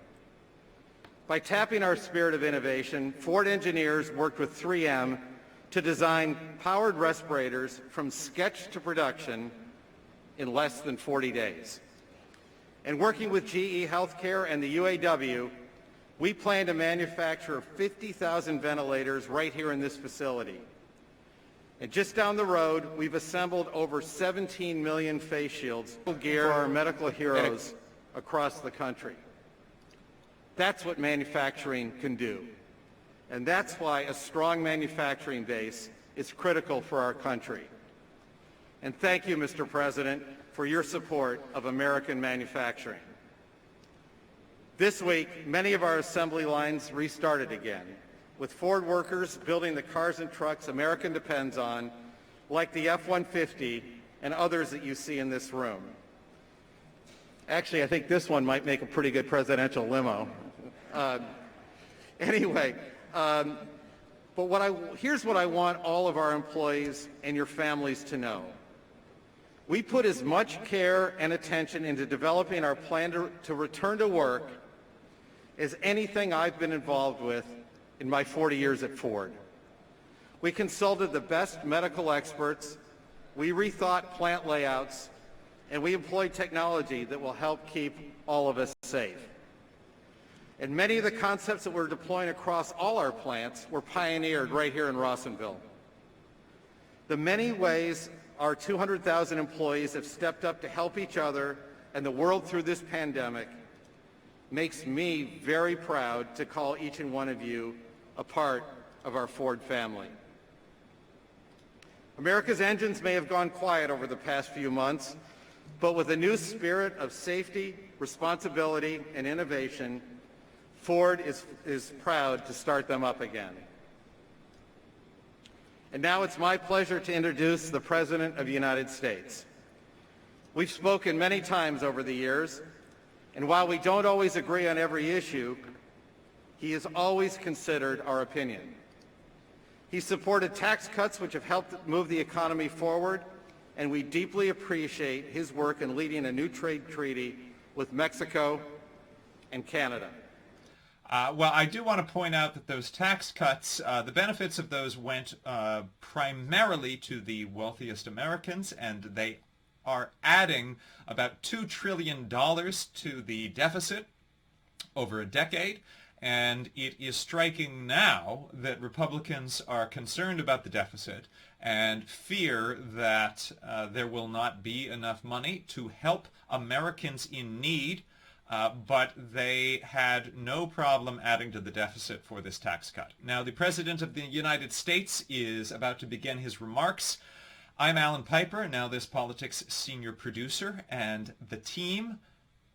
By tapping our spirit of innovation, Ford engineers worked with 3M to design powered respirators from sketch to production in less than 40 days. And working with GE Healthcare and the UAW, we plan to manufacture 50,000 ventilators right here in this facility. And just down the road, we've assembled over 17 million face shields, gear for our medical heroes across the country. That's what manufacturing can do. And that's why a strong manufacturing base is critical for our country. And thank you, Mr. President, for your support of American manufacturing. This week, many of our assembly lines restarted again, with Ford workers building the cars and trucks America depends on, like the F-150 and others that you see in this room. Actually, I think this one might make a pretty good presidential limo. Anyway, but here's what I want all of our employees and your families to know. We put as much care and attention into developing our plan to return to work as anything I've been involved with in my 40 years at Ford. We consulted the best medical experts, we rethought plant layouts, and we employed technology that will help keep all of us safe. And many of the concepts that we're deploying across all our plants were pioneered right here in Rawsonville. The many ways our 200,000 employees have stepped up to help each other and the world through this pandemic makes me very proud to call each and one of you a part of our Ford family. America's engines may have gone quiet over the past few months, but with a new spirit of safety, responsibility, and innovation, Ford is proud to start them up again. And now it's my pleasure to introduce the President of the United States. We've spoken many times over the years, and while we don't always agree on every issue, he has always considered our opinion. He supported tax cuts which have helped move the economy forward, and we deeply appreciate his work in leading a new trade treaty with Mexico and Canada. Well, I do want to point out that those tax cuts, the benefits of those went primarily to the wealthiest Americans, and they are adding about $2 trillion to the deficit over a decade. And it is striking now that Republicans are concerned about the deficit and fear that there will not be enough money to help Americans in need. But they had no problem adding to the deficit for this tax cut. Now, the President of the United States is about to begin his remarks. I'm Alan Piper, NowThis Politics senior producer, and the team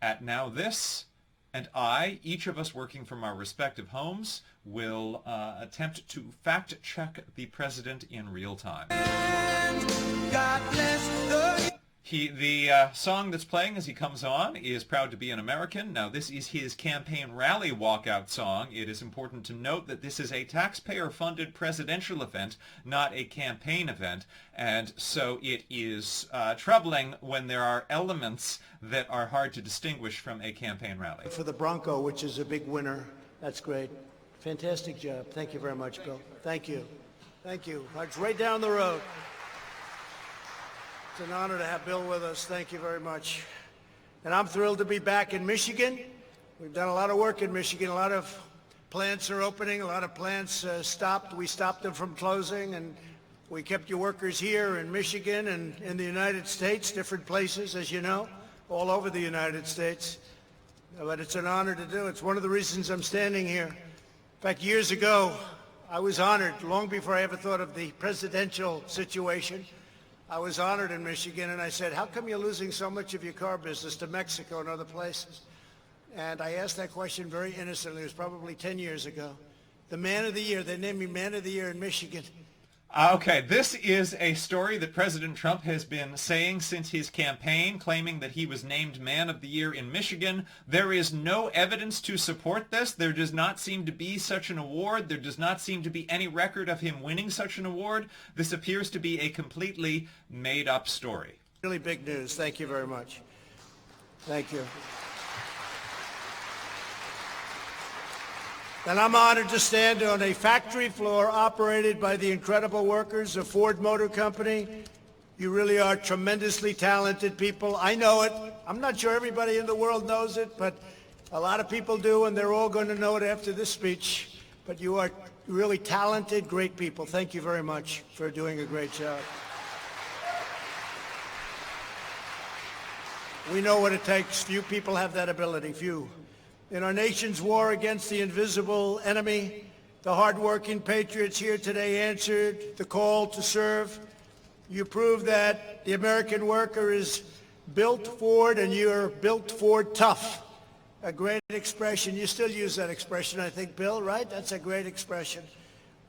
at NowThis and I, each of us working from our respective homes, will attempt to fact-check the president in real time. God bless the... The song that's playing as he comes on is Proud to be an American. Now, this is his campaign rally walkout song. It is important to note that this is a taxpayer-funded presidential event, not a campaign event, and so it is troubling when there are elements that are hard to distinguish from a campaign rally. For the Bronco, which is a big winner. That's great. Fantastic job. Thank you very much, Bill. Thank you. Thank you. It's right down the road. It's an honor to have Bill with us. Thank you very much. And I'm thrilled to be back in Michigan. We've done a lot of work in Michigan. A lot of plants are opening. A lot of plants stopped. We stopped them from closing, and we kept your workers here in Michigan and in the United States, different places, as you know, all over the United States. But it's an honor to do. It's one of the reasons I'm standing here. In fact, years ago, I was honored, long before I ever thought of the presidential situation. I was honored in Michigan, and I said, how come you're losing so much of your car business to Mexico and other places? And I asked that question very innocently. It was probably 10 years ago. The Man of the Year, they named me Man of the Year in Michigan. Okay, this is a story that President Trump has been saying since his campaign, claiming that he was named Man of the Year in Michigan. There is no evidence to support this. There does not seem to be such an award. There does not seem to be any record of him winning such an award. This appears to be a completely made-up story. Really big news. Thank you very much. Thank you. And I'm honored to stand on a factory floor operated by the incredible workers of Ford Motor Company. You really are tremendously talented people. I know it. I'm not sure everybody in the world knows it, but a lot of people do, and they're all going to know it after this speech. But you are really talented, great people. Thank you very much for doing a great job. We know what it takes. Few people have that ability, few. In our nation's war against the invisible enemy, the hard-working patriots here today answered the call to serve. You proved that the American worker is built Ford, and you're built Ford tough. A great expression. You still use that expression, I think, Bill, right? That's a great expression.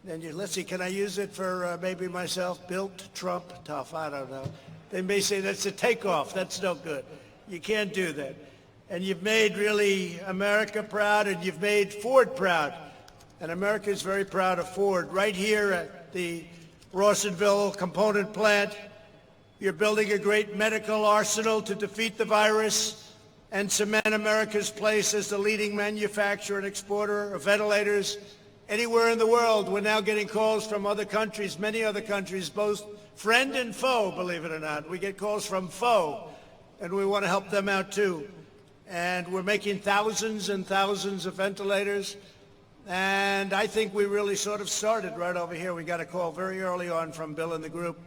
And let's see, can I use it for maybe myself? Built Trump tough. I don't know. They may say that's a takeoff. That's no good. You can't do that. And you've made really America proud, and you've made Ford proud. And America is very proud of Ford. Right here at the Rawsonville component plant, you're building a great medical arsenal to defeat the virus and cement America's place as the leading manufacturer and exporter of ventilators anywhere in the world. We're now getting calls from other countries, many other countries, both friend and foe, believe it or not. We get calls from foe, and we want to help them out too. And we're making thousands and thousands of ventilators. And I think we really sort of started right over here. We got a call very early on from Bill and the group.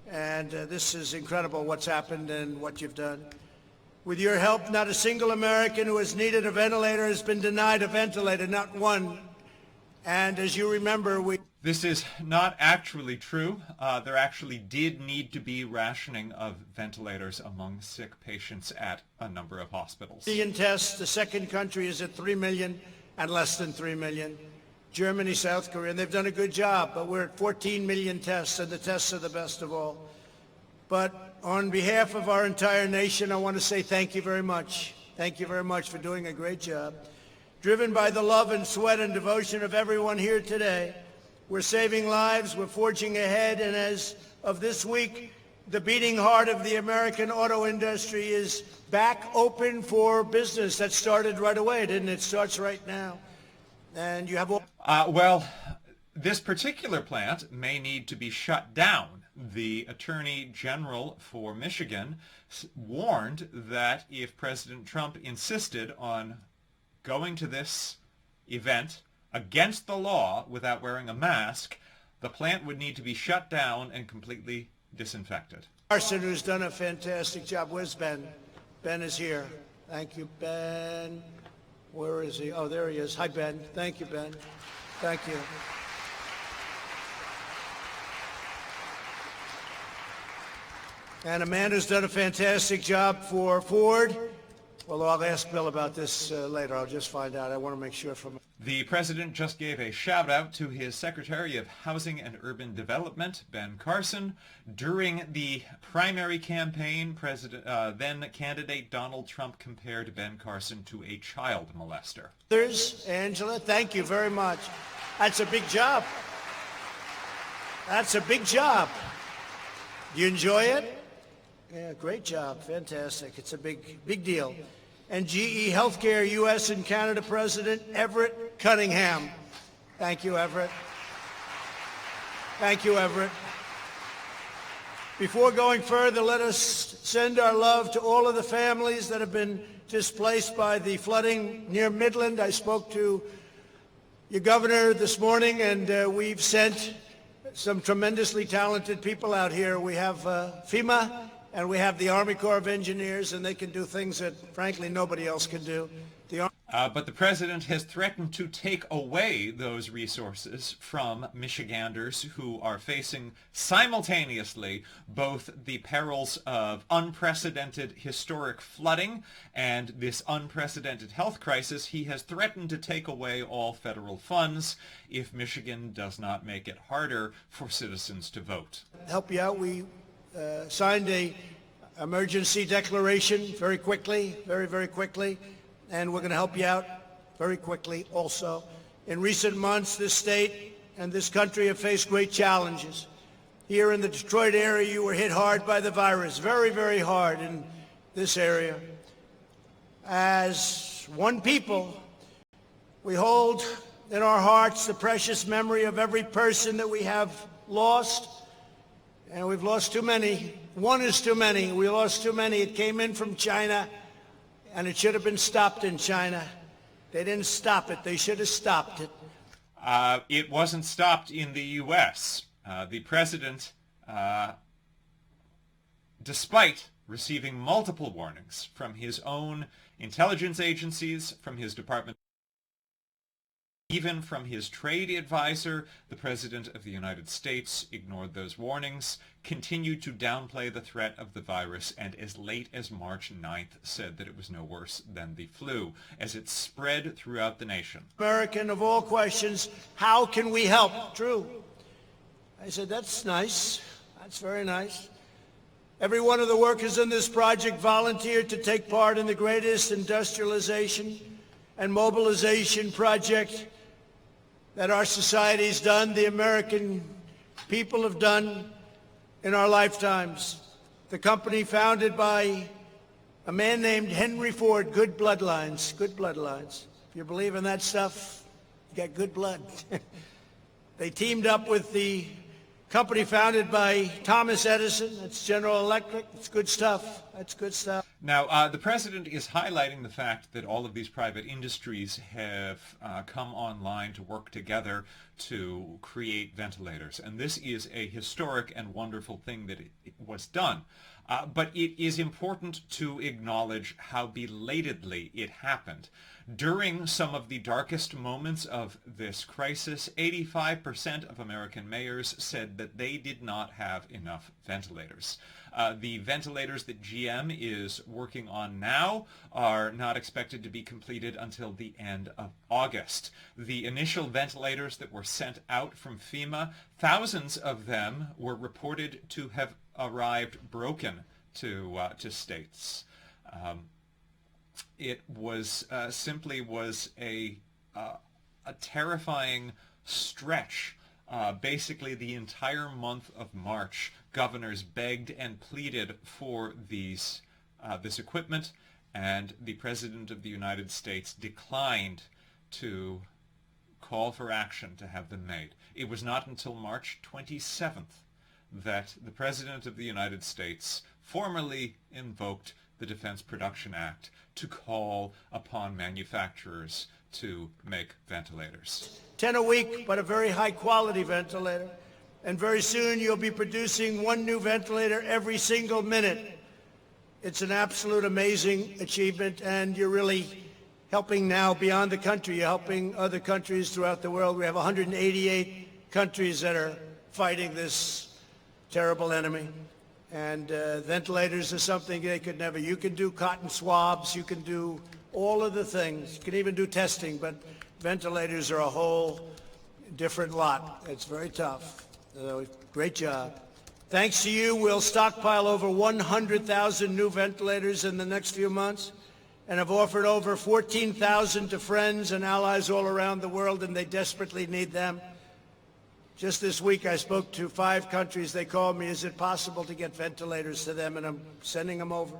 And this is incredible what's happened and what you've done. With your help, not a single American who has needed a ventilator has been denied a ventilator, not one. And as you remember, This is not actually true. There actually did need to be rationing of ventilators among sick patients at a number of hospitals. Million tests. The second country is at 3 million and less than 3 million. Germany, South Korea, and they've done a good job, but we're at 14 million tests, and the tests are the best of all. But on behalf of our entire nation, I want to say thank you very much. Thank you very much for doing a great job. Driven by the love and sweat and devotion of everyone here today, we're saving lives, we're forging ahead, and as of this week, the beating heart of the American auto industry is back open for business. That started right away, didn't it? It starts right now. And you have all... Well, this particular plant may need to be shut down. The Attorney General for Michigan warned that if President Trump insisted on going to this event against the law without wearing a mask, the plant would need to be shut down and completely disinfected. Carson, who's done a fantastic job. Where's Ben? Ben is here. Thank you, Ben. Where is he? Oh, there he is. Hi, Ben. Thank you, Ben. Thank you. And Amanda's done a fantastic job for Ford. Well, I'll ask Bill about this later. I'll just find out. I want to make sure from... The president just gave a shout out to his Secretary of Housing and Urban Development, Ben Carson. During the primary campaign, then candidate Donald Trump compared Ben Carson to a child molester. Angela, thank you very much. That's a big job. That's a big job. Do you enjoy it? Yeah, great job. Fantastic. It's a big deal. And GE Healthcare U.S. and Canada President Everett Cunningham. Thank you, Everett. Thank you, Everett. Before going further, let us send our love to all of the families that have been displaced by the flooding near Midland. I spoke to your governor this morning, and we've sent some tremendously talented people out here. We have FEMA, and we have the Army Corps of Engineers, and they can do things that, frankly, nobody else can do. But the president has threatened to take away those resources from Michiganders who are facing simultaneously both the perils of unprecedented historic flooding and this unprecedented health crisis. He has threatened to take away all federal funds if Michigan does not make it harder for citizens to vote. Help you out. We signed a emergency declaration very quickly, very quickly, and we're going to help you out very quickly also. In recent months, this state and this country have faced great challenges. Here in the Detroit area, you were hit hard by the virus, very hard in this area. As one people, we hold in our hearts the precious memory of every person that we have lost. And we've lost too many. One is too many. We lost too many. It came in from China, and it should have been stopped in China. They didn't stop it. They should have stopped it. It wasn't stopped in the U.S. The president, despite receiving multiple warnings from his own intelligence agencies, from his department, even from his trade advisor, the President of the United States ignored those warnings, continued to downplay the threat of the virus, and as late as March 9th said that it was no worse than the flu as it spread throughout the nation. American of all questions, how can we help? True. I said, that's nice. That's very nice. Every one of the workers in this project volunteered to take part in the greatest industrialization and mobilization project that our society's done, the American people have done in our lifetimes. The company founded by a man named Henry Ford, good bloodlines. If you believe in that stuff, you got good blood. They teamed up with the company founded by Thomas Edison. That's General Electric. It's good stuff. That's good stuff. Now, the president is highlighting the fact that all of these private industries have come online to work together to create ventilators. And this is a historic and wonderful thing that it was done. But it is important to acknowledge how belatedly it happened. During some of the darkest moments of this crisis, 85% of American mayors said that they did not have enough ventilators. The ventilators that GM is working on now are not expected to be completed until the end of August. The initial ventilators that were sent out from FEMA, thousands of them were reported to have arrived broken to states. It was simply a terrifying stretch. Basically, the entire month of March, governors begged and pleaded for this equipment, and the President of the United States declined to call for action to have them made. It was not until March 27th that the President of the United States formally invoked the Defense Production Act to call upon manufacturers to make ventilators. 10 a week, but a very high-quality ventilator. And very soon you'll be producing one new ventilator every single minute. It's an absolute amazing achievement, and you're really helping now beyond the country. You're helping other countries throughout the world. We have 188 countries that are fighting this terrible enemy. And ventilators are something they could never. You can do cotton swabs, you can do all of the things. You can even do testing, but ventilators are a whole different lot. It's very tough. So, great job. Thanks to you, we'll stockpile over 100,000 new ventilators in the next few months and have offered over 14,000 to friends and allies all around the world, and they desperately need them. Just this week, I spoke to 5 countries. They called me, is it possible to get ventilators to them? And I'm sending them over.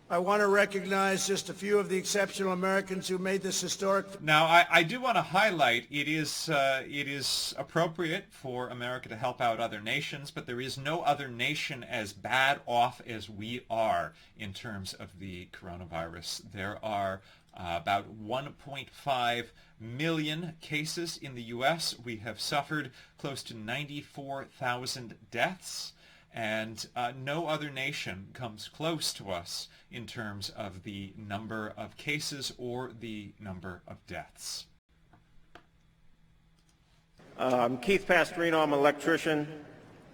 I want to recognize just a few of the exceptional Americans who made this historic. Now, I do want to highlight it is appropriate for America to help out other nations, but there is no other nation as bad off as we are in terms of the coronavirus. There are about 1.5 million cases in the U.S. We have suffered close to 94,000 deaths, and no other nation comes close to us in terms of the number of cases or the number of deaths. I'm Keith Pastorino. I'm an electrician.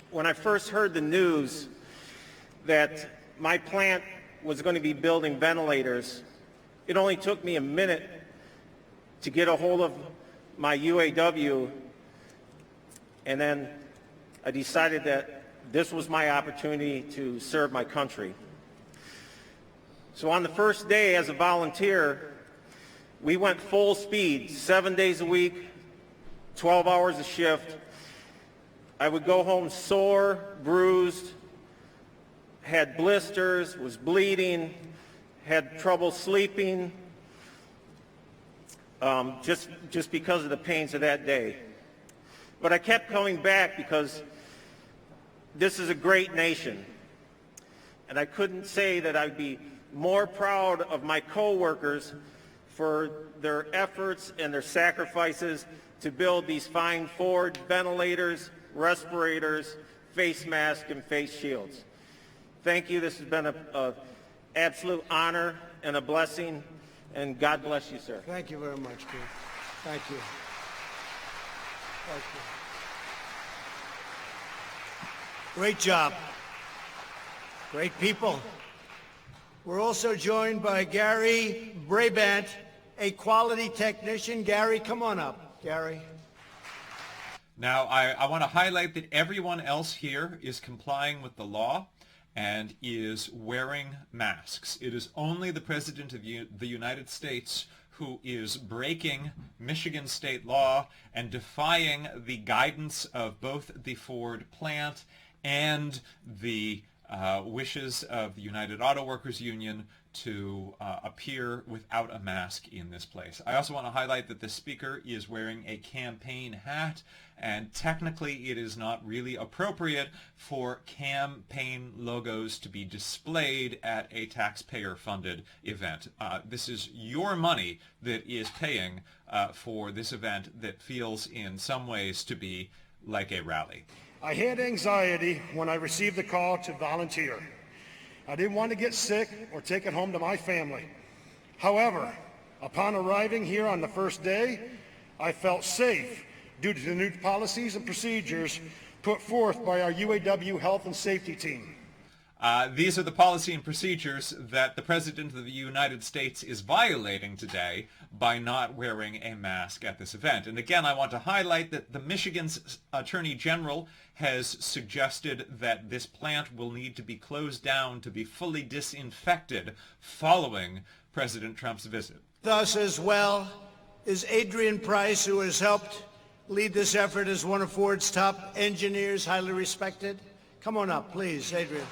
When I first heard the news that my plant was going to be building ventilators, it only took me a minute to get a hold of my UAW, and then I decided that this was my opportunity to serve my country. So on the first day as a volunteer, we went full speed, 7 days a week, 12 hours a shift. I would go home sore, bruised, had blisters, was bleeding, had trouble sleeping, just because of the pains of that day. But I kept coming back because this is a great nation. And I couldn't say that I'd be more proud of my co-workers for their efforts and their sacrifices to build these fine Ford ventilators, respirators, face masks, and face shields. Thank you. This has been an absolute honor and a blessing, and God bless you, sir. Thank you very much, Keith. Thank you. Thank you. Great job. Great people. We're also joined by Gary Brabant, a quality technician. Gary, come on up. Gary. Now, I want to highlight that everyone else here is complying with the law and is wearing masks. It is only the President of the United States who is breaking Michigan state law and defying the guidance of both the Ford plant and the wishes of the United Auto Workers Union to appear without a mask in this place. I also want to highlight that the speaker is wearing a campaign hat, and technically it is not really appropriate for campaign logos to be displayed at a taxpayer-funded event. This is your money that is paying for this event that feels in some ways to be like a rally. I had anxiety when I received the call to volunteer. I didn't want to get sick or take it home to my family. However, upon arriving here on the first day, I felt safe due to the new policies and procedures put forth by our UAW health and safety team. These are the policy and procedures that the President of the United States is violating today by not wearing a mask at this event. And again, I want to highlight that the Michigan's Attorney General has suggested that this plant will need to be closed down to be fully disinfected following President Trump's visit. With us as well is Adrian Price, who has helped lead this effort as one of Ford's top engineers, highly respected. Come on up, please, Adrian.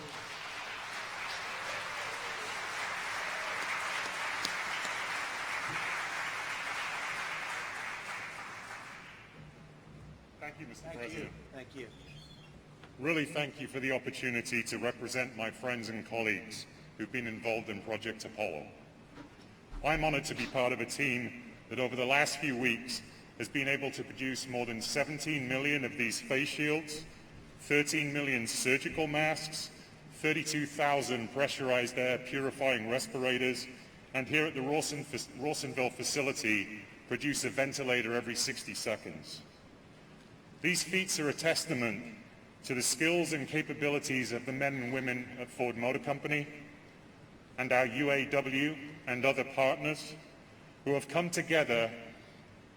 Thank you, Mr. President. Thank you. Really thank you for the opportunity to represent my friends and colleagues who've been involved in Project Apollo. I'm honored to be part of a team that over the last few weeks has been able to produce more than 17 million of these face shields, 13 million surgical masks, 32,000 pressurized air purifying respirators, and here at the Rawsonville facility produce a ventilator every 60 seconds. These feats are a testament to the skills and capabilities of the men and women at Ford Motor Company and our UAW and other partners who have come together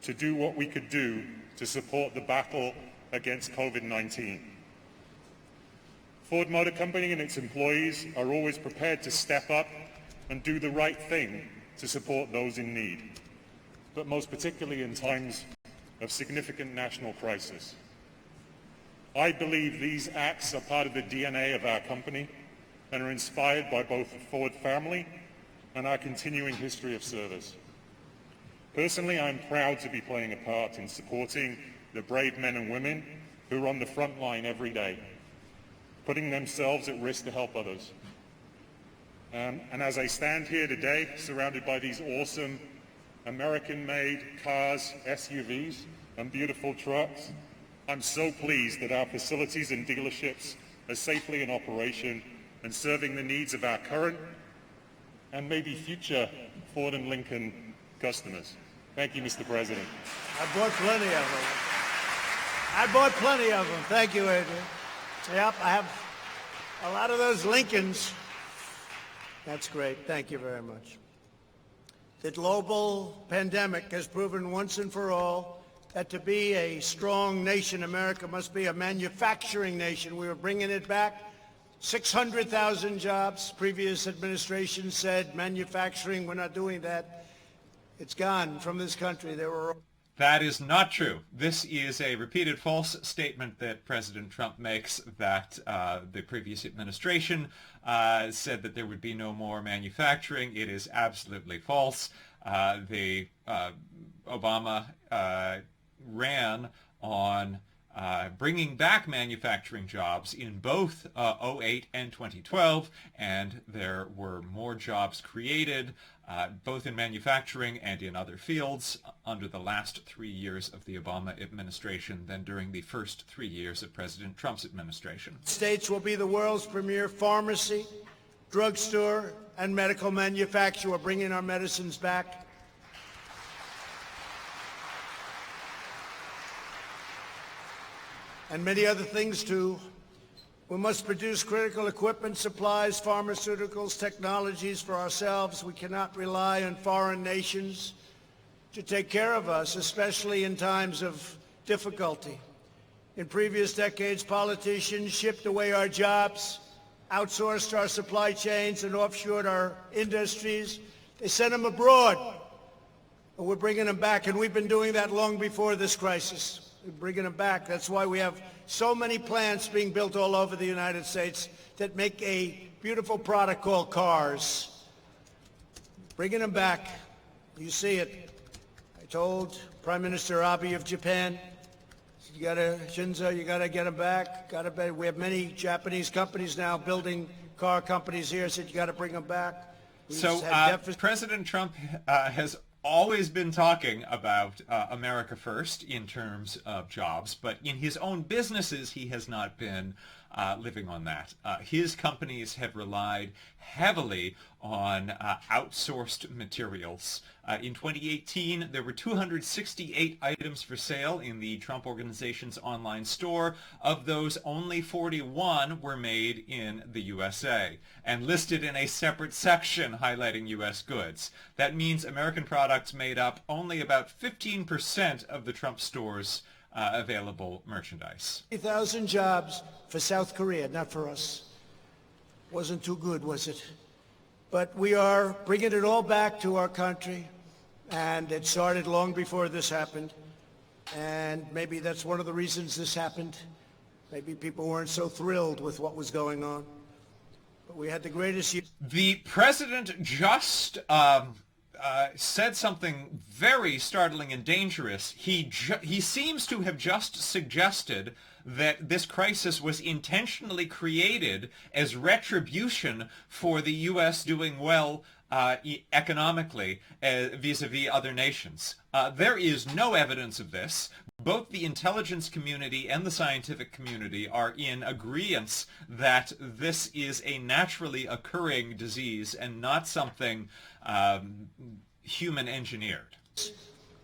to do what we could do to support the battle against COVID-19. Ford Motor Company and its employees are always prepared to step up and do the right thing to support those in need, but most particularly in times of significant national crisis. I believe these acts are part of the DNA of our company and are inspired by both the Ford family and our continuing history of service. Personally, I'm proud to be playing a part in supporting the brave men and women who are on the front line every day, putting themselves at risk to help others. And as I stand here today, surrounded by these awesome American-made cars, SUVs, and beautiful trucks, I'm so pleased that our facilities and dealerships are safely in operation and serving the needs of our current and maybe future Ford and Lincoln customers. Thank you, Mr. President. I bought plenty of them. Thank you, Adrian. Yep, I have a lot of those Lincolns. That's great. Thank you very much. The global pandemic has proven once and for all that to be a strong nation, America must be a manufacturing nation. We were bringing it back. 600,000 jobs. Previous administration said manufacturing, we're not doing that. It's gone from this country. That is not true. This is a repeated false statement that President Trump makes, that the previous administration said that there would be no more manufacturing. It is absolutely false. Obama ran on bringing back manufacturing jobs in both 2008 and 2012, and there were more jobs created both in manufacturing and in other fields under the last 3 years of the Obama administration than during the first 3 years of President Trump's administration. States will be the world's premier pharmacy, drugstore, and medical manufacturer. We're bringing our medicines back. And many other things too. We must produce critical equipment, supplies, pharmaceuticals, technologies for ourselves. We cannot rely on foreign nations to take care of us, especially in times of difficulty. In previous decades, politicians shipped away our jobs, outsourced our supply chains, and offshored our industries. They sent them abroad. And we're bringing them back, and we've been doing that long before this crisis. We're bringing them back. That's why we have so many plants being built all over the United States that make a beautiful product called cars. Bringing them back. You see it. I told Prime Minister Abe of Japan, Shinzo, you gotta get them back. We have many Japanese companies now building car companies here. Said you gotta bring them back. So President Trump has always been talking about America first in terms of jobs, but in his own businesses he has not been living on that. His companies have relied heavily on outsourced materials. In 2018, there were 268 items for sale in the Trump Organization's online store. Of those, only 41 were made in the USA and listed in a separate section highlighting U.S. goods. That means American products made up only about 15% of the Trump store's available merchandise. 3,000 jobs for South Korea, not for us. Wasn't too good, was it? But we are bringing it all back to our country, and it started long before this happened. And maybe that's one of the reasons this happened. Maybe people weren't so thrilled with what was going on. But we had the greatest year. The president just said something very startling and dangerous. He seems to have just suggested that this crisis was intentionally created as retribution for the U.S. doing well economically vis-a-vis other nations. There is no evidence of this. Both the intelligence community and the scientific community are in agreement that this is a naturally occurring disease and not something human engineered.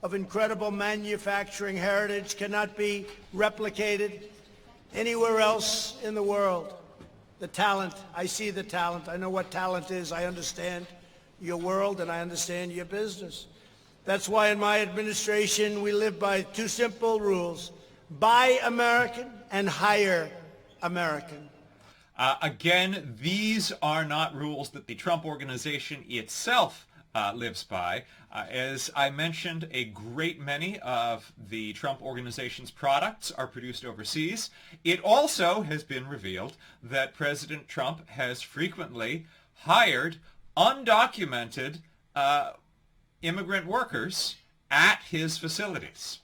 Of incredible manufacturing heritage cannot be replicated. anywhere else in the world. The talent, I see the talent. I know what talent is. I understand your world and I understand your business. That's why in my administration we live by two simple rules: buy American and hire American. Again, these are not rules that the Trump Organization itself lives by. As I mentioned, a great many of the Trump Organization's products are produced overseas. It also has been revealed that President Trump has frequently hired undocumented immigrant workers at his facilities.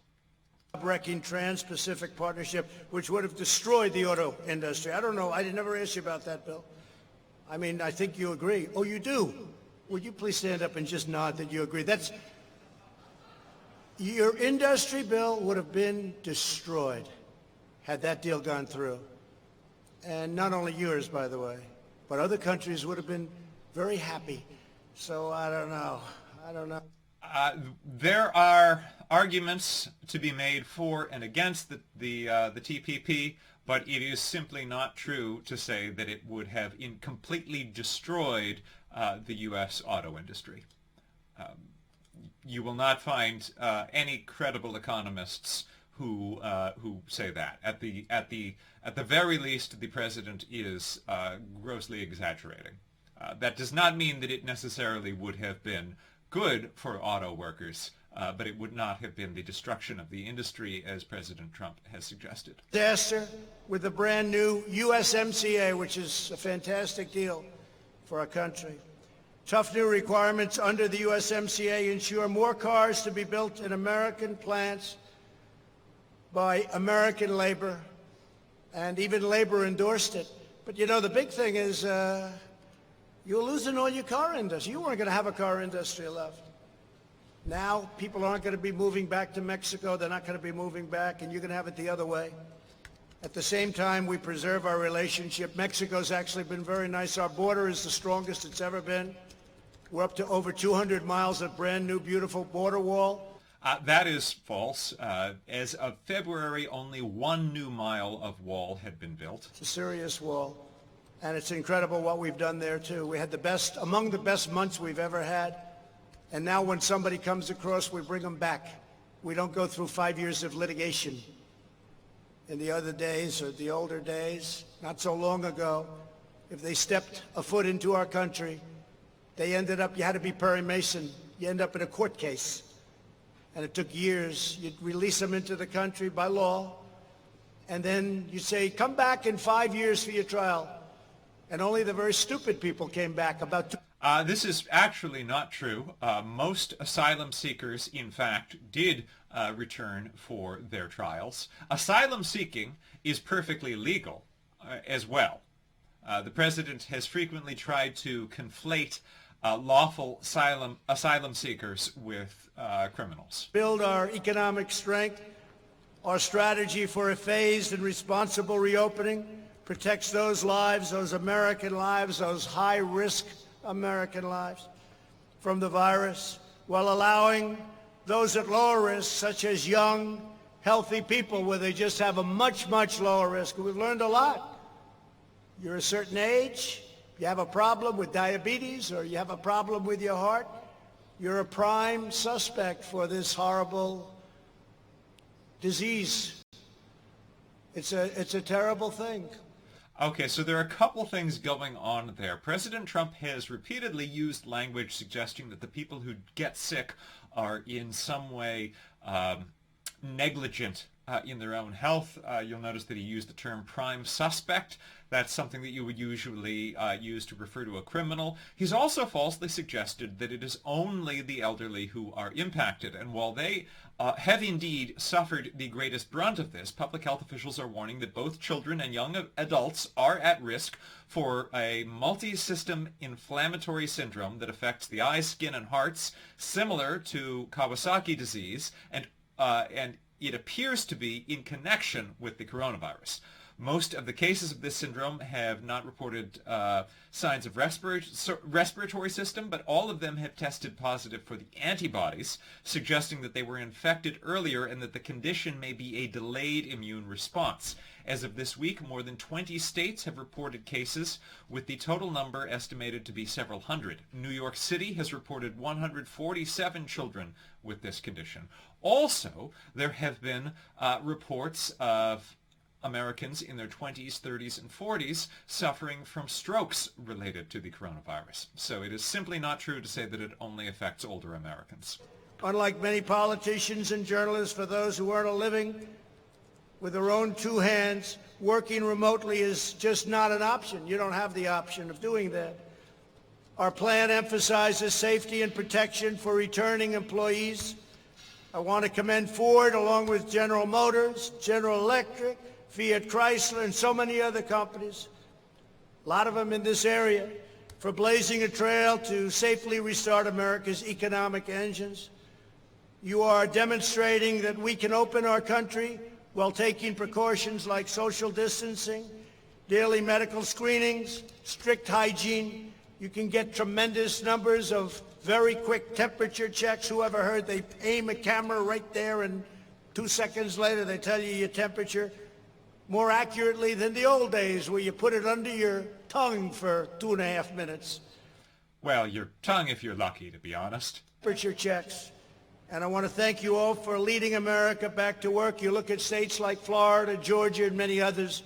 Wrecking Trans-Pacific Partnership, which would have destroyed the auto industry. I don't know. I never asked you about that, Bill. I mean, I think you agree. Oh, you do? Would you please stand up and just nod that you agree? That's your industry, Bill, would have been destroyed had that deal gone through. And not only yours, by the way, but other countries would have been very happy. So I don't know. I don't know. There are arguments to be made for and against the TPP, but it is simply not true to say that it would have completely destroyed the U.S. auto industry. You will not find any credible economists who say that. At the very least, the president is grossly exaggerating. That does not mean that it necessarily would have been good for auto workers, but it would not have been the destruction of the industry as President Trump has suggested. Disaster with the brand new USMCA, which is a fantastic deal for our country. Tough new requirements under the USMCA ensure more cars to be built in American plants by American labor, and even labor endorsed it. But you know, the big thing is you're losing all your car industry. You weren't going to have a car industry left. Now, people aren't going to be moving back to Mexico. They're not going to be moving back, and you're going to have it the other way. At the same time, we preserve our relationship. Mexico's actually been very nice. Our border is the strongest it's ever been. We're up to over 200 miles of brand new, beautiful border wall. That is false. As of February, only 1 new mile of wall had been built. It's a serious wall. And it's incredible what we've done there, too. We had among the best months we've ever had. And now when somebody comes across, we bring them back. We don't go through 5 years of litigation. In the other days, or the older days, not so long ago, if they stepped a foot into our country, they ended up, you had to be Perry Mason. You end up in a court case. And it took years. You'd release them into the country by law. And then you say, come back in 5 years for your trial. And only the very stupid people came back. This is actually not true. Most asylum seekers, in fact, did return for their trials. Asylum seeking is perfectly legal as well. The president has frequently tried to conflate lawful asylum seekers with criminals. Build our economic strength. Our strategy for a phased and responsible reopening protects those lives, those American lives, those high-risk American lives from the virus, while allowing those at lower risk, such as young, healthy people, where they just have a much, much lower risk. We've learned a lot. You're a certain age, you have a problem with diabetes, or you have a problem with your heart, you're a prime suspect for this horrible disease. It's a terrible thing. Okay, so there are a couple things going on there. President Trump has repeatedly used language suggesting that the people who get sick are in some way negligent in their own health. You'll notice that he used the term prime suspect. That's something that you would usually use to refer to a criminal. He's also falsely suggested that it is only the elderly who are impacted. And while they have indeed suffered the greatest brunt of this, public health officials are warning that both children and young adults are at risk for a multi-system inflammatory syndrome that affects the eyes, skin, and hearts, similar to Kawasaki disease, and it appears to be in connection with the coronavirus. Most of the cases of this syndrome have not reported signs of respiratory system, but all of them have tested positive for the antibodies, suggesting that they were infected earlier and that the condition may be a delayed immune response. As of this week, more than 20 states have reported cases, with the total number estimated to be several hundred. New York City has reported 147 children with this condition. Also, there have been reports of Americans in their 20s, 30s, and 40s suffering from strokes related to the coronavirus. So it is simply not true to say that it only affects older Americans. Unlike many politicians and journalists, for those who earn a living with their own two hands, working remotely is just not an option. You don't have the option of doing that. Our plan emphasizes safety and protection for returning employees. I want to commend Ford, along with General Motors, General Electric, Fiat Chrysler, and so many other companies, a lot of them in this area, for blazing a trail to safely restart America's economic engines. You are demonstrating that we can open our country while taking precautions like social distancing, daily medical screenings, strict hygiene. You can get tremendous numbers of very quick temperature checks. Who ever heard they aim a camera right there and 2 seconds later they tell you your temperature more accurately than the old days where you put it under your tongue for 2.5 minutes. Well, your tongue if you're lucky, to be honest. Temperature checks. And I want to thank you all for leading America back to work. You look at states like Florida, Georgia, and many others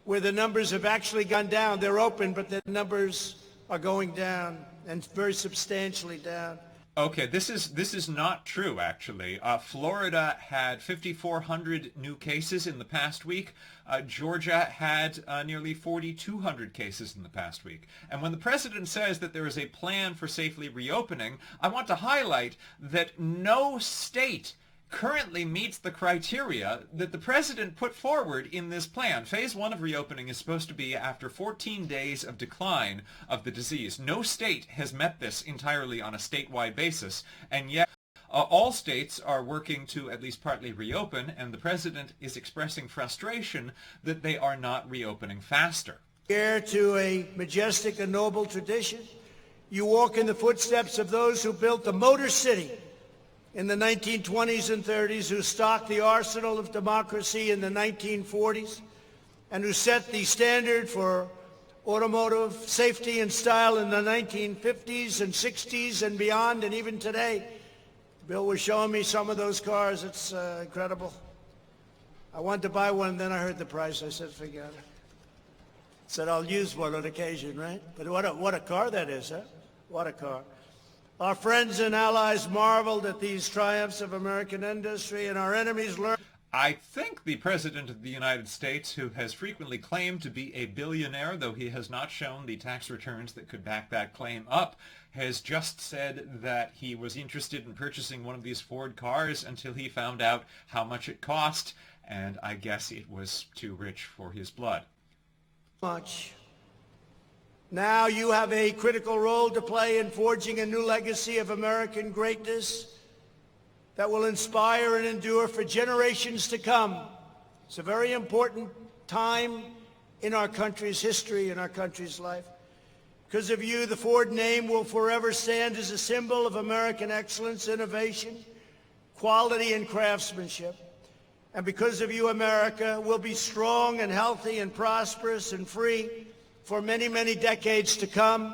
where the numbers have actually gone down. They're open, but the numbers are going down, and very substantially down. Okay, this is not true, actually. Florida had 5,400 new cases in the past week. Georgia had nearly 4,200 cases in the past week. And when the president says that there is a plan for safely reopening, I want to highlight that no state currently meets the criteria that the president put forward in this plan. Phase 1 of reopening is supposed to be after 14 days of decline of the disease. No state has met this entirely on a statewide basis, and yet all states are working to at least partly reopen, and the president is expressing frustration that they are not reopening faster. Heir to a majestic and noble tradition, you walk in the footsteps of those who built the Motor City in the 1920s and 30s, who stocked the arsenal of democracy in the 1940s, and who set the standard for automotive safety and style in the 1950s and 60s and beyond, and even today. Bill was showing me some of those cars. It's incredible. I wanted to buy one, then I heard the price. I said, forget it. Said, I'll use one on occasion, right? But what a car that is, huh? What a car. Our friends and allies marveled at these triumphs of American industry, and our enemies learned. I think the President of the United States, who has frequently claimed to be a billionaire, though he has not shown the tax returns that could back that claim up, has just said that he was interested in purchasing one of these Ford cars until he found out how much it cost, and I guess it was too rich for his blood. Much. Now you have a critical role to play in forging a new legacy of American greatness that will inspire and endure for generations to come. It's a very important time in our country's history, in our country's life. Because of you, the Ford name will forever stand as a symbol of American excellence, innovation, quality, and craftsmanship. And because of you, America will be strong and healthy and prosperous and free for many, many decades to come.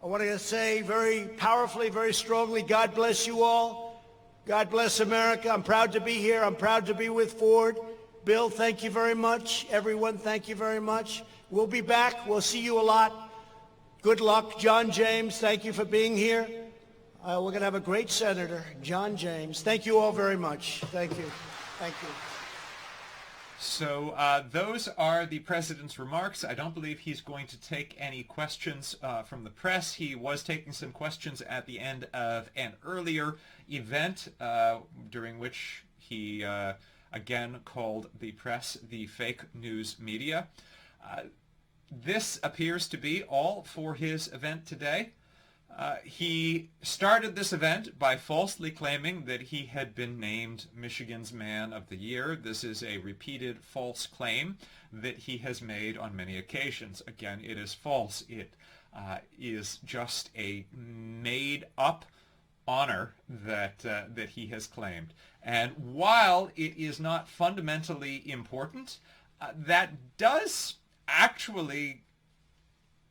I want to say very powerfully, very strongly, God bless you all. God bless America. I'm proud to be here. I'm proud to be with Ford. Bill, thank you very much. Everyone, thank you very much. We'll be back. We'll see you a lot. Good luck. John James, thank you for being here. We're going to have a great senator, John James. Thank you all very much. Thank you. Thank you. So those are the president's remarks. I don't believe he's going to take any questions from the press. He was taking some questions at the end of an earlier event during which he again called the press the fake news media. This appears to be all for his event today. He started this event by falsely claiming that he had been named Michigan's Man of the Year. This is a repeated false claim that he has made on many occasions. Again, it is false. It is just a made-up honor that he has claimed. And while it is not fundamentally important, that does actually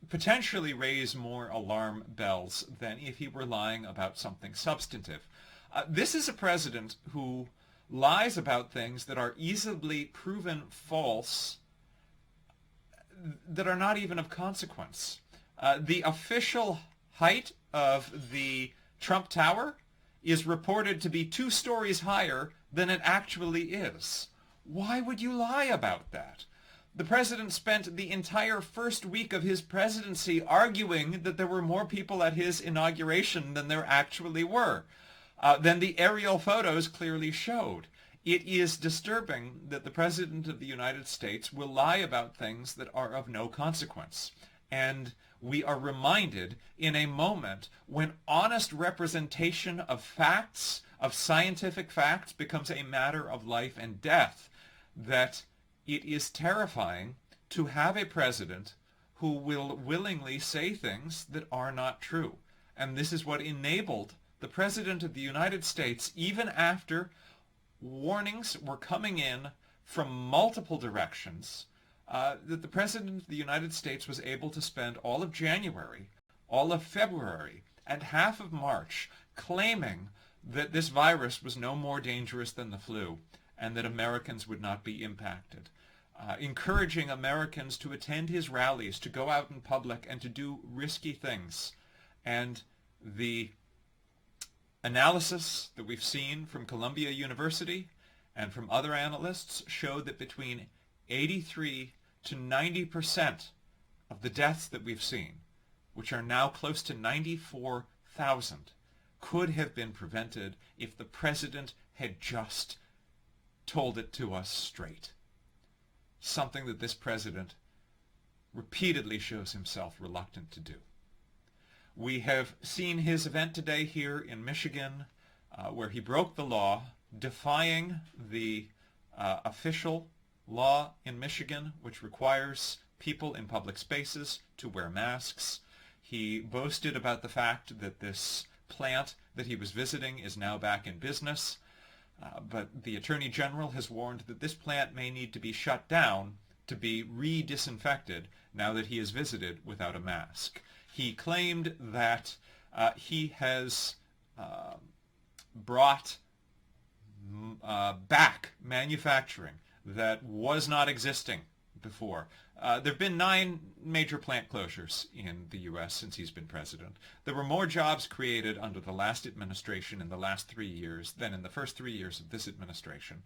potentially raise more alarm bells than if he were lying about something substantive. This is a president who lies about things that are easily proven false, that are not even of consequence. The official height of the Trump Tower is reported to be 2 stories higher than it actually is. Why would you lie about that? The president spent the entire first week of his presidency arguing that there were more people at his inauguration than there actually were, than the aerial photos clearly showed. It is disturbing that the President of the United States will lie about things that are of no consequence. And we are reminded in a moment when honest representation of facts, of scientific facts, becomes a matter of life and death, that it is terrifying to have a president who will willingly say things that are not true. And this is what enabled the President of the United States, even after warnings were coming in from multiple directions, that the President of the United States was able to spend all of January, all of February, and half of March claiming that this virus was no more dangerous than the flu and that Americans would not be impacted. Encouraging Americans to attend his rallies, to go out in public and to do risky things. And the analysis that we've seen from Columbia University and from other analysts show that between 83 to 90% of the deaths that we've seen, which are now close to 94,000, could have been prevented if the president had just told it to us straight. Something that this president repeatedly shows himself reluctant to do. We have seen his event today here in Michigan, where he broke the law, defying the official law in Michigan, which requires people in public spaces to wear masks. He boasted about the fact that this plant that he was visiting is now back in business. But the Attorney General has warned that this plant may need to be shut down to be re-disinfected now that he is visited without a mask. He claimed that he has brought back manufacturing that was not existing before. There have been 9 major plant closures in the U.S. since he's been president. There were more jobs created under the last administration in the last 3 years than in the first 3 years of this administration.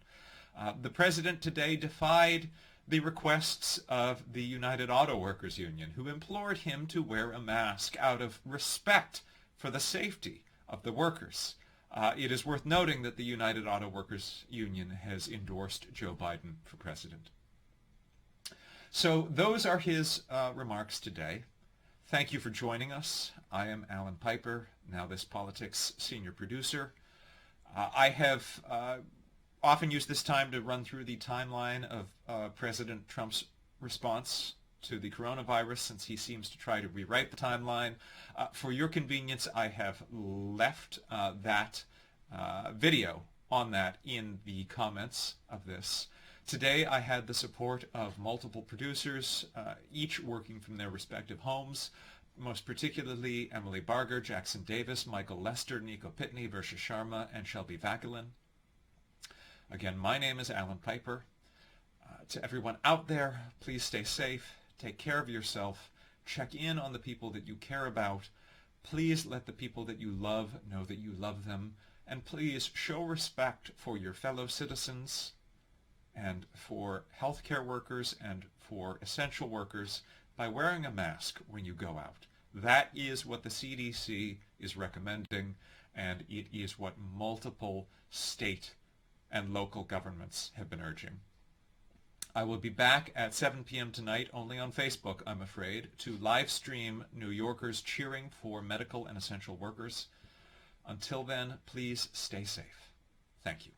The president today defied the requests of the United Auto Workers Union, who implored him to wear a mask out of respect for the safety of the workers. It is worth noting that the United Auto Workers Union has endorsed Joe Biden for president. So those are his remarks today. Thank you for joining us. I am Alan Piper, NowThis Politics senior producer. I have often used this time to run through the timeline of President Trump's response to the coronavirus, since he seems to try to rewrite the timeline. For your convenience, I have left that video on that in the comments of this. Today I had the support of multiple producers, each working from their respective homes, most particularly Emily Barger, Jackson Davis, Michael Lester, Nico Pitney, Versha Sharma, and Shelby Vagilin. Again, my name is Alan Piper. To everyone out there, please stay safe, take care of yourself, check in on the people that you care about. Please let the people that you love know that you love them, and please show respect for your fellow citizens and for healthcare workers and for essential workers by wearing a mask when you go out. That is what the CDC is recommending, and it is what multiple state and local governments have been urging. I will be back at 7 p.m. tonight, only on Facebook, I'm afraid, to live stream New Yorkers cheering for medical and essential workers. Until then, please stay safe. Thank you.